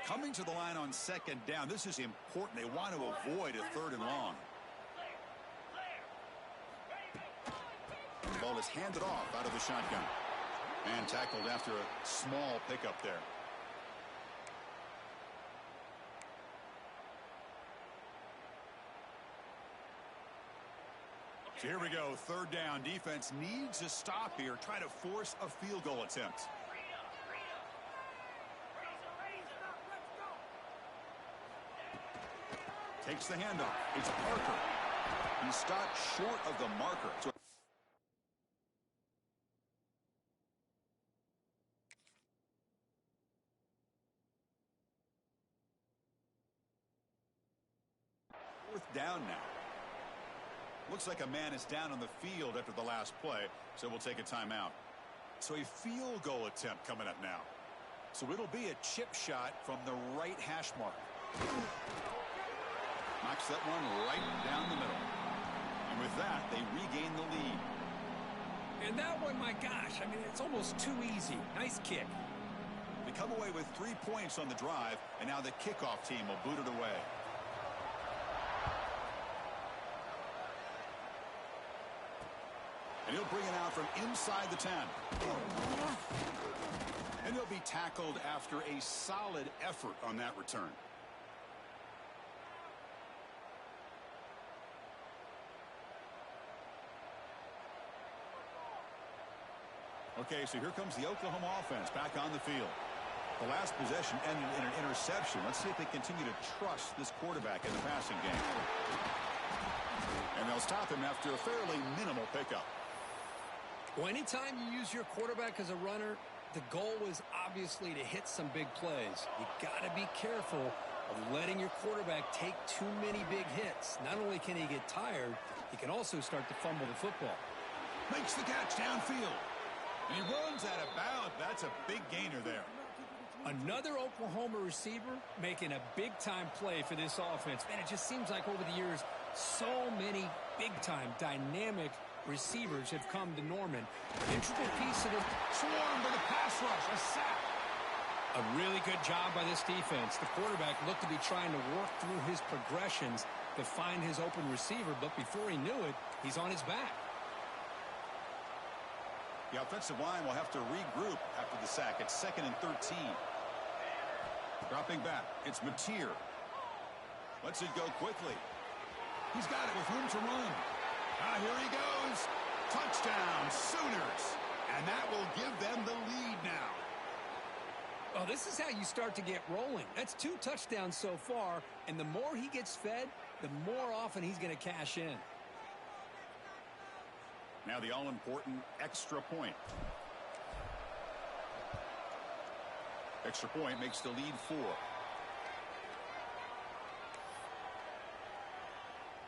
Coming to the line on 2nd down. This is important. They want to avoid a 3rd and long. The ball is handed off out of the shotgun. And tackled after a small pickup there. So here we go. 3rd down. Defense needs a stop here. Try to force a field goal attempt. Takes the handoff. It's Parker. He stopped short of the marker. So fourth down now. Looks like a man is down on the field after the last play, so we'll take a timeout. So a field goal attempt coming up now. So it'll be a chip shot from the right hash mark. Knocks that one right down the middle. And with that, they regain the lead. And that one, my gosh, I mean, it's almost too easy. Nice kick. They come away with 3 points on the drive, and now the kickoff team will boot it away. And he'll bring it out from inside the 10. And he'll be tackled after a solid effort on that return. Okay, so here comes the Oklahoma offense back on the field. The last possession ended in an interception. Let's see if they continue to trust this quarterback in the passing game. And they'll stop him after a fairly minimal pickup. Well, anytime you use your quarterback as a runner, the goal is obviously to hit some big plays. You got to be careful of letting your quarterback take too many big hits. Not only can he get tired, he can also start to fumble the football. Makes the catch downfield. And he runs out of bounds. That's a big gainer there. Another Oklahoma receiver making a big-time play for this offense. Man, it just seems like over the years, so many big-time, dynamic receivers have come to Norman. Integral piece of the swarm with a pass rush, a sack. A really good job by this defense. The quarterback looked to be trying to work through his progressions to find his open receiver, but before he knew it, he's on his back. The offensive line will have to regroup after the sack. It's 2nd and 13. Dropping back, it's Mateer. Lets it go quickly. He's got it with room to run. Here he goes. Touchdown, Sooners. And that will give them the lead now. Well, this is how you start to get rolling. That's 2 touchdowns so far, and the more he gets fed, the more often he's going to cash in. Now the all-important extra point. Extra point makes the lead 4.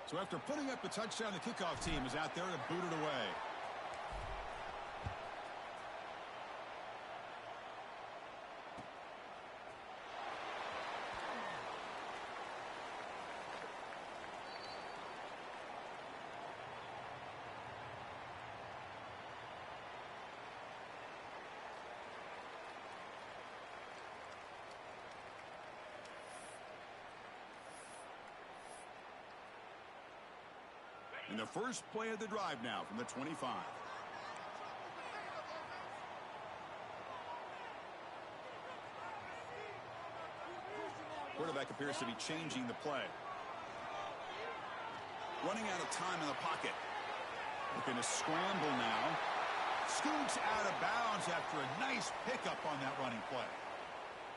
So after putting up the touchdown, the kickoff team is out there to boot it away. And the first play of the drive now from the 25. Quarterback appears to be changing the play. Running out of time in the pocket. Looking to scramble now. Scoots out of bounds after a nice pickup on that running play.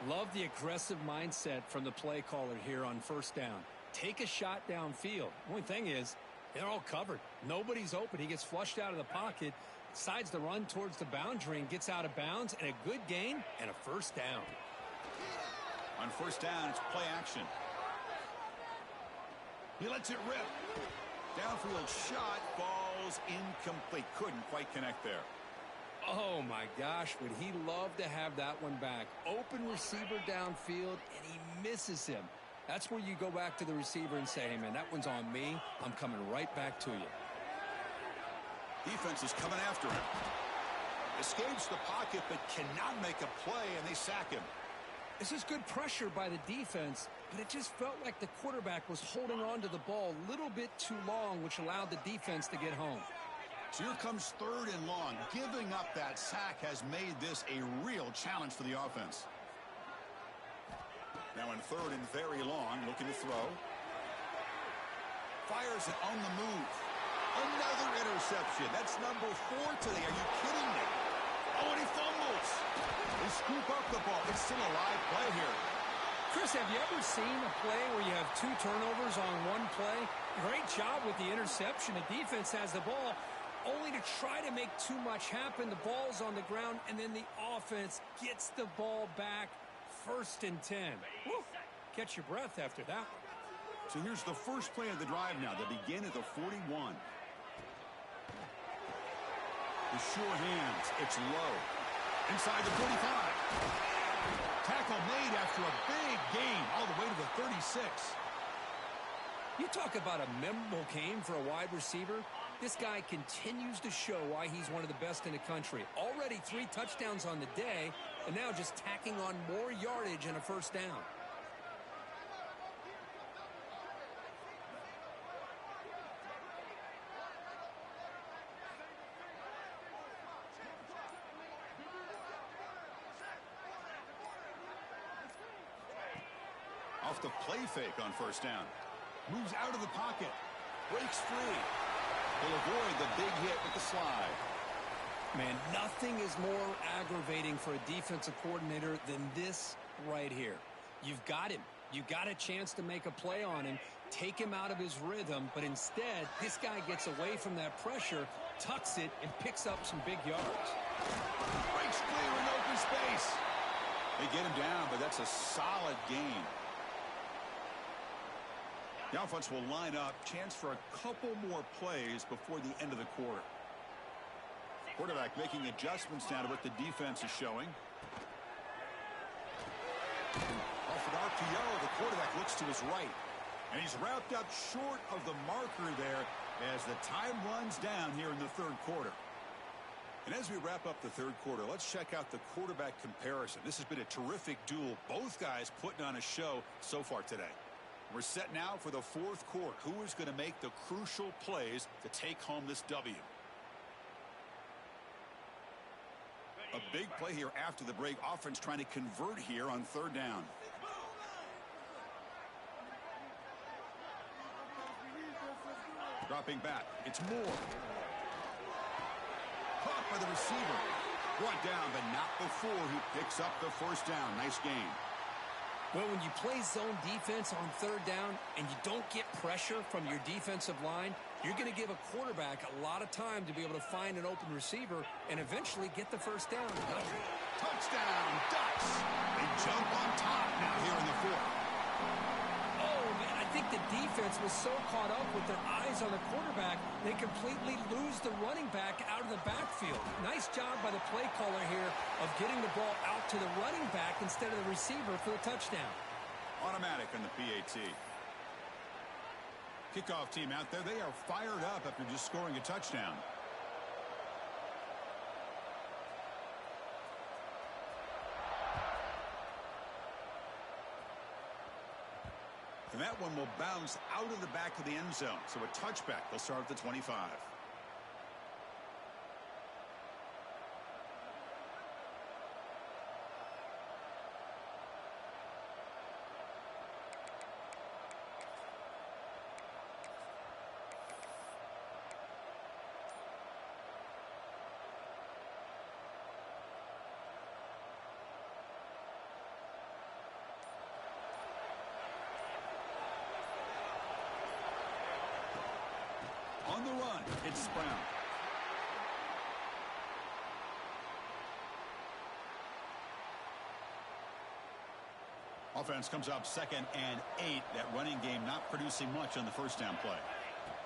Love the aggressive mindset from the play caller here on first down. Take a shot downfield. Only thing is, they're all covered. Nobody's open. He gets flushed out of the pocket, decides to run towards the boundary and gets out of bounds, and a good gain and a first down. On first down, it's play action. He lets it rip. Downfield shot falls incomplete. Couldn't quite connect there. Oh, my gosh, would he love to have that one back. Open receiver downfield, and he misses him. That's where you go back to the receiver and say, hey, man, that one's on me. I'm coming right back to you. Defense is coming after him. Escapes the pocket, but cannot make a play, and they sack him. This is good pressure by the defense, but it just felt like the quarterback was holding on to the ball a little bit too long, which allowed the defense to get home. So here comes 3rd and long. Giving up that sack has made this a real challenge for the offense. Now in 3rd and very long, looking to throw. Fires it on the move. Another interception. That's number 4 today. Are you kidding me? Oh, and he fumbles. They scoop up the ball. It's still a live play here. Chris, have you ever seen a play where you have 2 turnovers on one play? Great job with the interception. The defense has the ball, only to try to make too much happen. The ball's on the ground, and then the offense gets the ball back. 1st and 10. Woo. Catch your breath after that one. So here's the first play of the drive now. They begin at the 41. The sure hands. It's low. Inside the 45. Tackle made after a big gain all the way to the 36. You talk about a memorable game for a wide receiver. This guy continues to show why he's one of the best in the country. Already 3 touchdowns on the day, and now just tacking on more yardage and a first down. Off the play fake on first down. Moves out of the pocket. Breaks free. Will avoid the big hit with the slide. Man, nothing is more aggravating for a defensive coordinator than this right here. You've got him. You got a chance to make a play on him, take him out of his rhythm, but instead, this guy gets away from that pressure, tucks it, and picks up some big yards. Breaks clear in open space. They get him down, but that's a solid gain. The offense will line up. Chance for a couple more plays before the end of the quarter. Quarterback making adjustments now to what the defense is showing. Off an RPO, the quarterback looks to his right. And he's wrapped up short of the marker there as the time runs down here in the third quarter. And as we wrap up the third quarter, let's check out the quarterback comparison. This has been a terrific duel. Both guys putting on a show so far today. We're set now for the fourth quarter. Who is going to make the crucial plays to take home this W? A big play here after the break. Offense trying to convert here on third down. Dropping back. It's Moore. Caught by the receiver. Brought down, but not before he picks up the first down. Nice gain. Well, when you play zone defense on third down and you don't get pressure from your defensive line, you're going to give a quarterback a lot of time to be able to find an open receiver and eventually get the first down. Touchdown, Ducks. They jump on top now here in the fourth. Oh, man, I think the defense was so caught up with their eyes on the quarterback, they completely lose the running back out of the backfield. Nice job by the play caller here of getting the ball out to the running back instead of the receiver for the touchdown. Automatic on the PAT. Kickoff team out there. They are fired up after just scoring a touchdown. And that one will bounce out of the back of the end zone. So a touchback. They'll start at the 25. On the run, it's Brown. Offense comes up 2nd and 8. That running game not producing much on the first down play.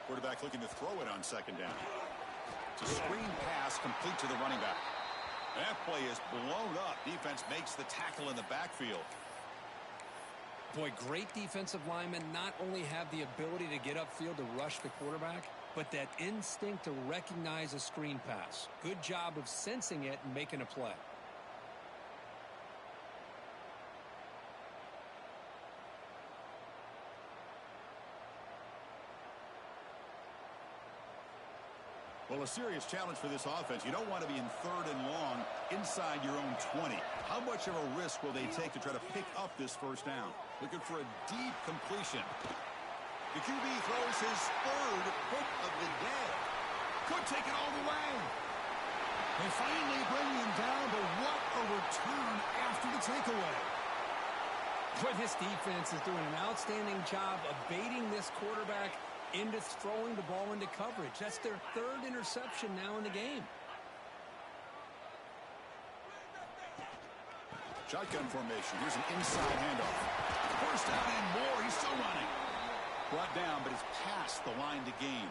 Quarterback looking to throw it on 2nd down. It's a screen pass complete to the running back. That play is blown up. Defense makes the tackle in the backfield. Boy, great defensive linemen not only have the ability to get upfield to rush the quarterback, but that instinct to recognize a screen pass. Good job of sensing it and making a play. Well, a serious challenge for this offense. You don't want to be in 3rd and long inside your own 20. How much of a risk will they take to try to pick up this first down? Looking for a deep completion. The QB throws his 3rd hook of the day. Could take it all the way. They finally bring him down, but what a return after the takeaway. Boy, this defense is doing an outstanding job of baiting this quarterback into throwing the ball into coverage. That's their 3rd interception now in the game. Shotgun formation. Here's an inside handoff. First down and more. He's still running. Brought down, but it's past the line to gain.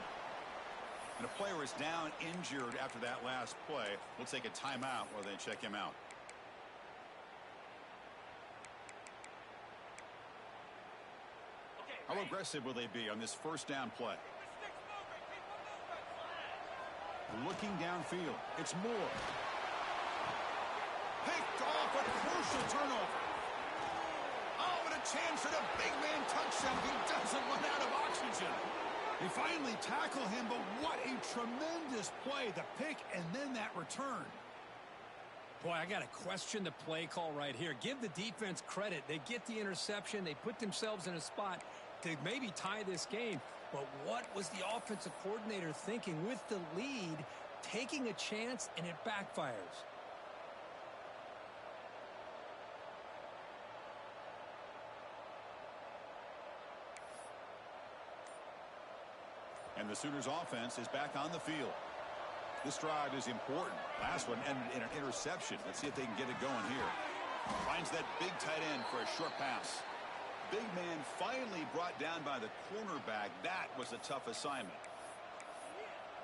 And a player is down injured after that last play. We'll take a timeout while they check him out. How aggressive will they be on this first down play? Looking downfield. It's Moore. Picked off a crucial turnover. Oh, and a chance for the big man touchdown. He doesn't run out of oxygen. They finally tackle him, but what a tremendous play. The pick and then that return. Boy, I got to question the play call right here. Give the defense credit. They get the interception. They put themselves in a spot to maybe tie this game. But what was the offensive coordinator thinking with the lead, taking a chance, and it backfires? And the Sooners offense is back on the field. This drive is important. Last one ended in an interception. Let's see if they can get it going here. Finds that big tight end for a short pass. Big man finally brought down by the cornerback. That was a tough assignment.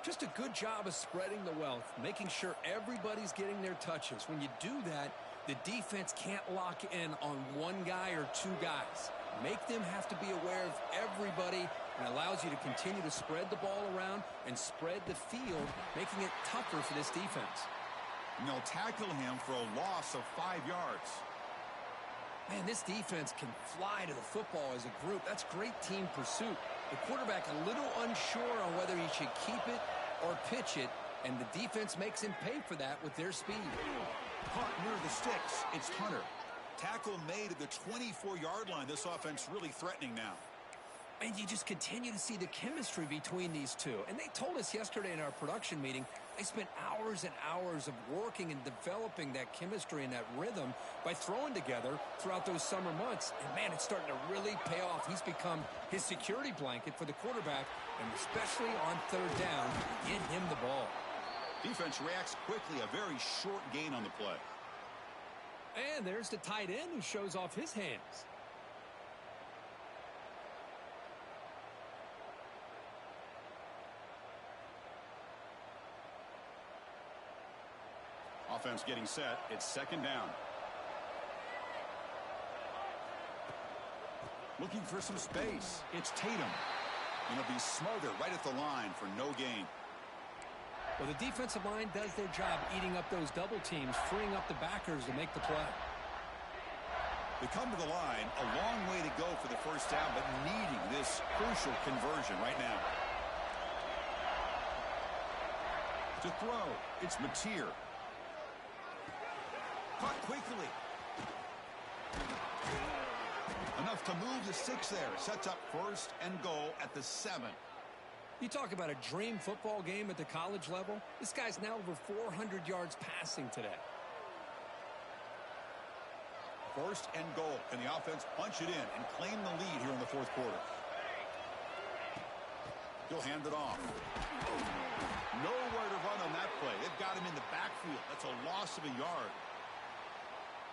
Just a good job of spreading the wealth, making sure everybody's getting their touches. When you do that, the defense can't lock in on one guy or two guys. Make them have to be aware of everybody, and allows you to continue to spread the ball around and spread the field, making it tougher for this defense. And they'll tackle him for a loss of 5 yards. Man, this defense can fly to the football as a group. That's great team pursuit. The quarterback a little unsure on whether he should keep it or pitch it, and the defense makes him pay for that with their speed. Caught near the sticks. It's Hunter. Tackle made at the 24-yard line. This offense really threatening now. And you just continue to see the chemistry between these two. And they told us yesterday in our production meeting, they spent hours and hours of working and developing that chemistry and that rhythm by throwing together throughout those summer months. And, man, it's starting to really pay off. He's become his security blanket for the quarterback, and especially on third down, get him the ball. Defense reacts quickly. A very short gain on the play. And there's the tight end who shows off his hands. Offense getting set. It's second down. Looking for some space. It's Tatum. And he'll be smothered right at the line for no gain. Well, the defensive line does their job eating up those double teams, freeing up the backers to make the play. They come to the line, a long way to go for the first down, but needing this crucial conversion right now. To throw, it's Mateer. Caught quickly. Enough to move the 6 there. Sets up first and goal at the 7. You talk about a dream football game at the college level. This guy's now over 400 yards passing today. First and goal. Can the offense punch it in and claim the lead here in the fourth quarter? He'll hand it off. Nowhere to run on that play. They've got him in the backfield. That's a loss of a yard.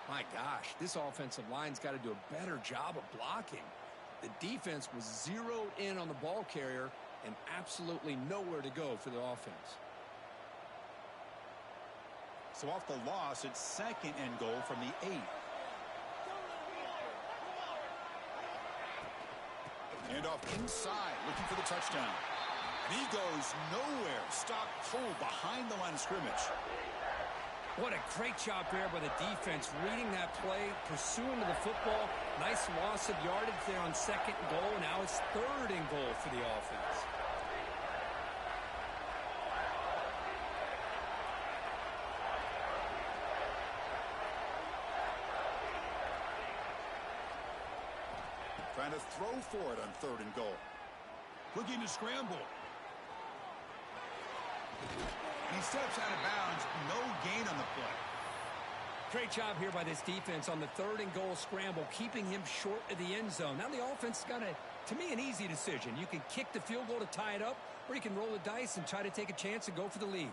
My gosh, this offensive line's got to do a better job of blocking. The defense was zeroed in on the ball carrier and absolutely nowhere to go for the offense. So off the loss, it's second and goal from the 8. And off inside, looking for the touchdown. And he goes nowhere. Stopped cold behind the line of scrimmage. What a great job there by the defense, reading that play, pursuing to the football. Nice loss of yardage there on second and goal. Now it's third and goal for the offense. Trying to throw for it on third and goal. Looking to scramble. And he steps out of bounds. No gain on the play. Great job here by this defense on the third and goal scramble, keeping him short of the end zone. Now the offense got, to me, an easy decision. You can kick the field goal to tie it up, or you can roll the dice and try to take a chance and go for the lead.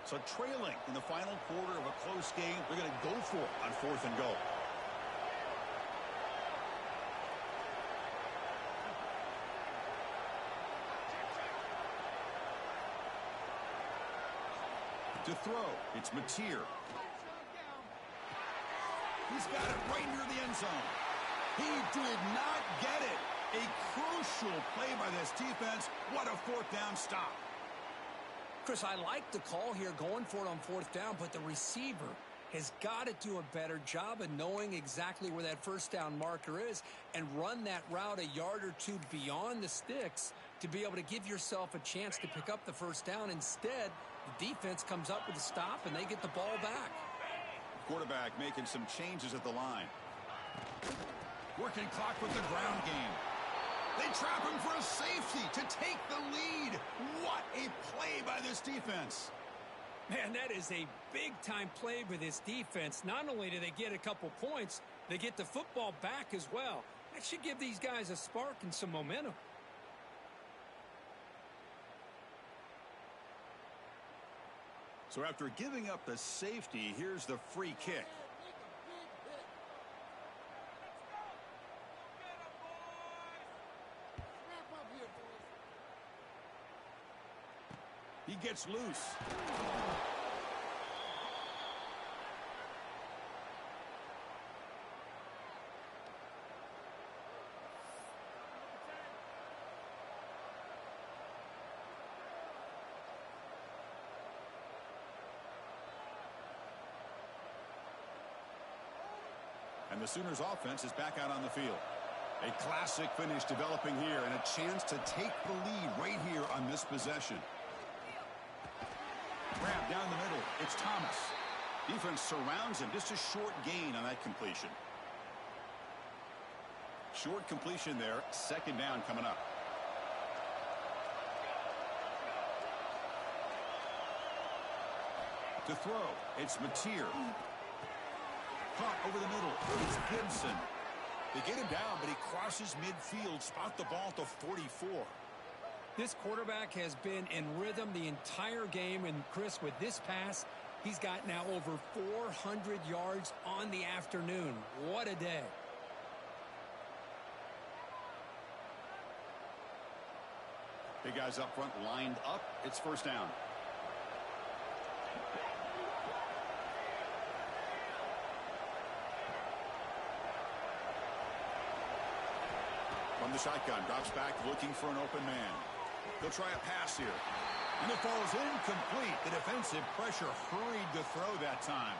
So trailing in the final quarter of a close game, they're going to go for it on fourth and goal. To throw, it's Mateer. He's got it right near the end zone. He did not get it. A crucial play by this defense. What a fourth down stop. Chris, I like the call here going for it on fourth down, but the receiver has got to do a better job of knowing exactly where that first down marker is and run that route a yard or two beyond the sticks to be able to give yourself a chance to pick up the first down. Instead, the defense comes up with a stop, and they get the ball back. Quarterback making some changes at the line. Working clock with the ground game. They trap him for a safety to take the lead. What a play by this defense. Man, that is a big-time play by this defense. Not only do they get a couple points, they get the football back as well. That should give these guys a spark and some momentum. So after giving up the safety, here's the free kick. He gets loose. And the Sooners offense is back out on the field. A classic finish developing here and a chance to take the lead right here on this possession. Grab down the middle. It's Thomas. Defense surrounds him. Just a short gain on that completion. Short completion there. Second down coming up. To throw, it's Mateer. Caught over the middle. It's Gibson. They get him down, but he crosses midfield. Spot the ball to 44. This quarterback has been in rhythm the entire game, and Chris, with this pass, he's got now over 400 yards on the afternoon. What a day. Big guys up front lined up. It's first down. From the shotgun, drops back looking for an open man. He'll try a pass here. And it falls incomplete. The defensive pressure hurried the throw that time.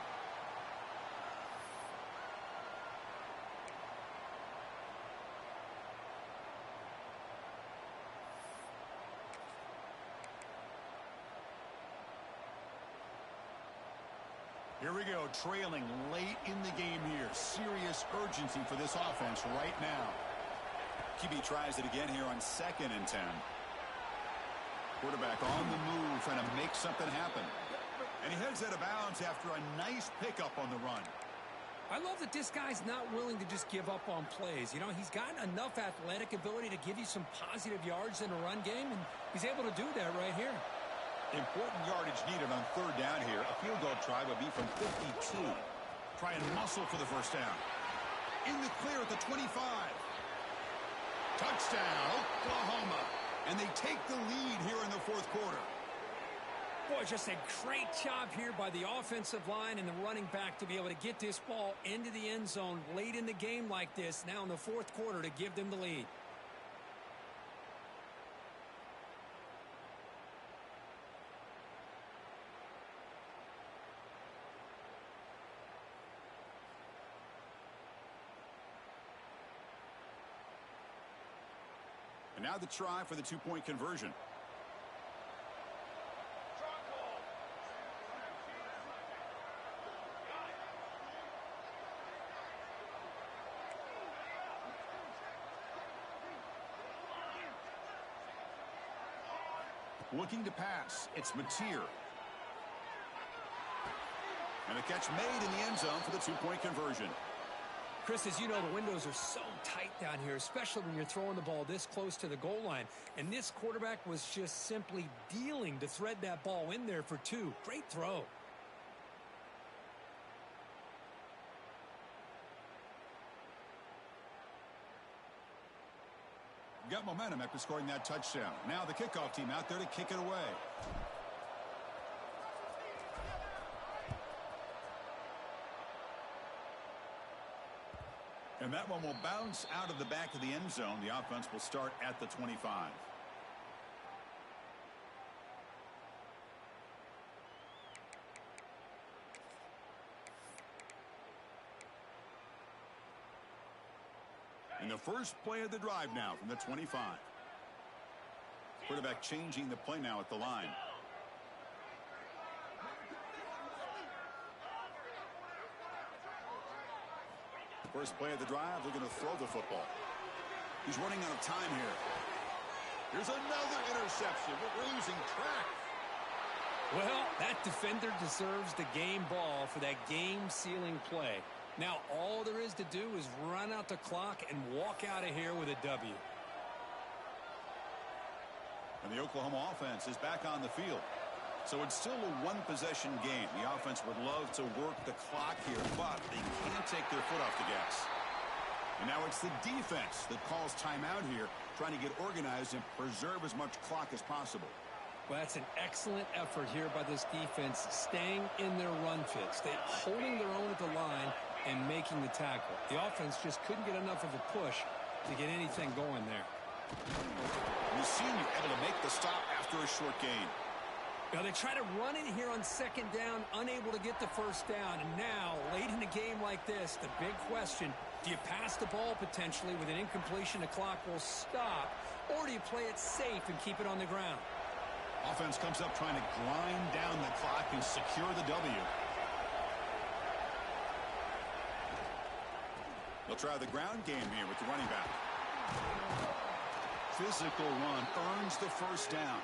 Here we go, trailing late in the game here. Serious urgency for this offense right now. QB tries it again here on 2nd and 10. Quarterback on the move, trying to make something happen. And he heads out of bounds after a nice pickup on the run. I love that this guy's not willing to just give up on plays. You know, he's got enough athletic ability to give you some positive yards in a run game, and he's able to do that right here. Important yardage needed on third down here. A field goal try would be from 52. Try and muscle for the first down. In the clear at the 25. Touchdown, Oklahoma. And they take the lead here in the fourth quarter. Boy, just a great job here by the offensive line and the running back to be able to get this ball into the end zone late in the game like this, now in the fourth quarter, to give them the lead. And now the try for the two-point conversion. Looking to pass. It's Mateer. And a catch made in the end zone for the two-point conversion. Chris, as you know, the windows are so tight down here, especially when you're throwing the ball this close to the goal line. And this quarterback was just simply dealing to thread that ball in there for two. Great throw. Got momentum after scoring that touchdown. Now the kickoff team out there to kick it away. And that one will bounce out of the back of the end zone. The offense will start at the 25. And the first play of the drive now from the 25. Quarterback changing the play now at the line. First play of the drive, they're going to throw the football. He's running out of time here. Here's another interception, but we're losing track. Well, that defender deserves the game ball for that game-sealing play. Now, all there is to do is run out the clock and walk out of here with a W. And the Oklahoma offense is back on the field. So it's still a one-possession game. The offense would love to work the clock here, but they can't take their foot off the gas. And now it's the defense that calls timeout here, trying to get organized and preserve as much clock as possible. Well, that's an excellent effort here by this defense, staying in their run fits. They're holding their own at the line and making the tackle. The offense just couldn't get enough of a push to get anything going there. And the senior able to make the stop after a short gain. Now they try to run it here on second down, unable to get the first down. And now, late in a game like this, the big question, do you pass the ball potentially with an incompletion? The clock will stop, or do you play it safe and keep it on the ground? Offense comes up trying to grind down the clock and secure the W. They'll try the ground game here with the running back. Physical run earns the first down.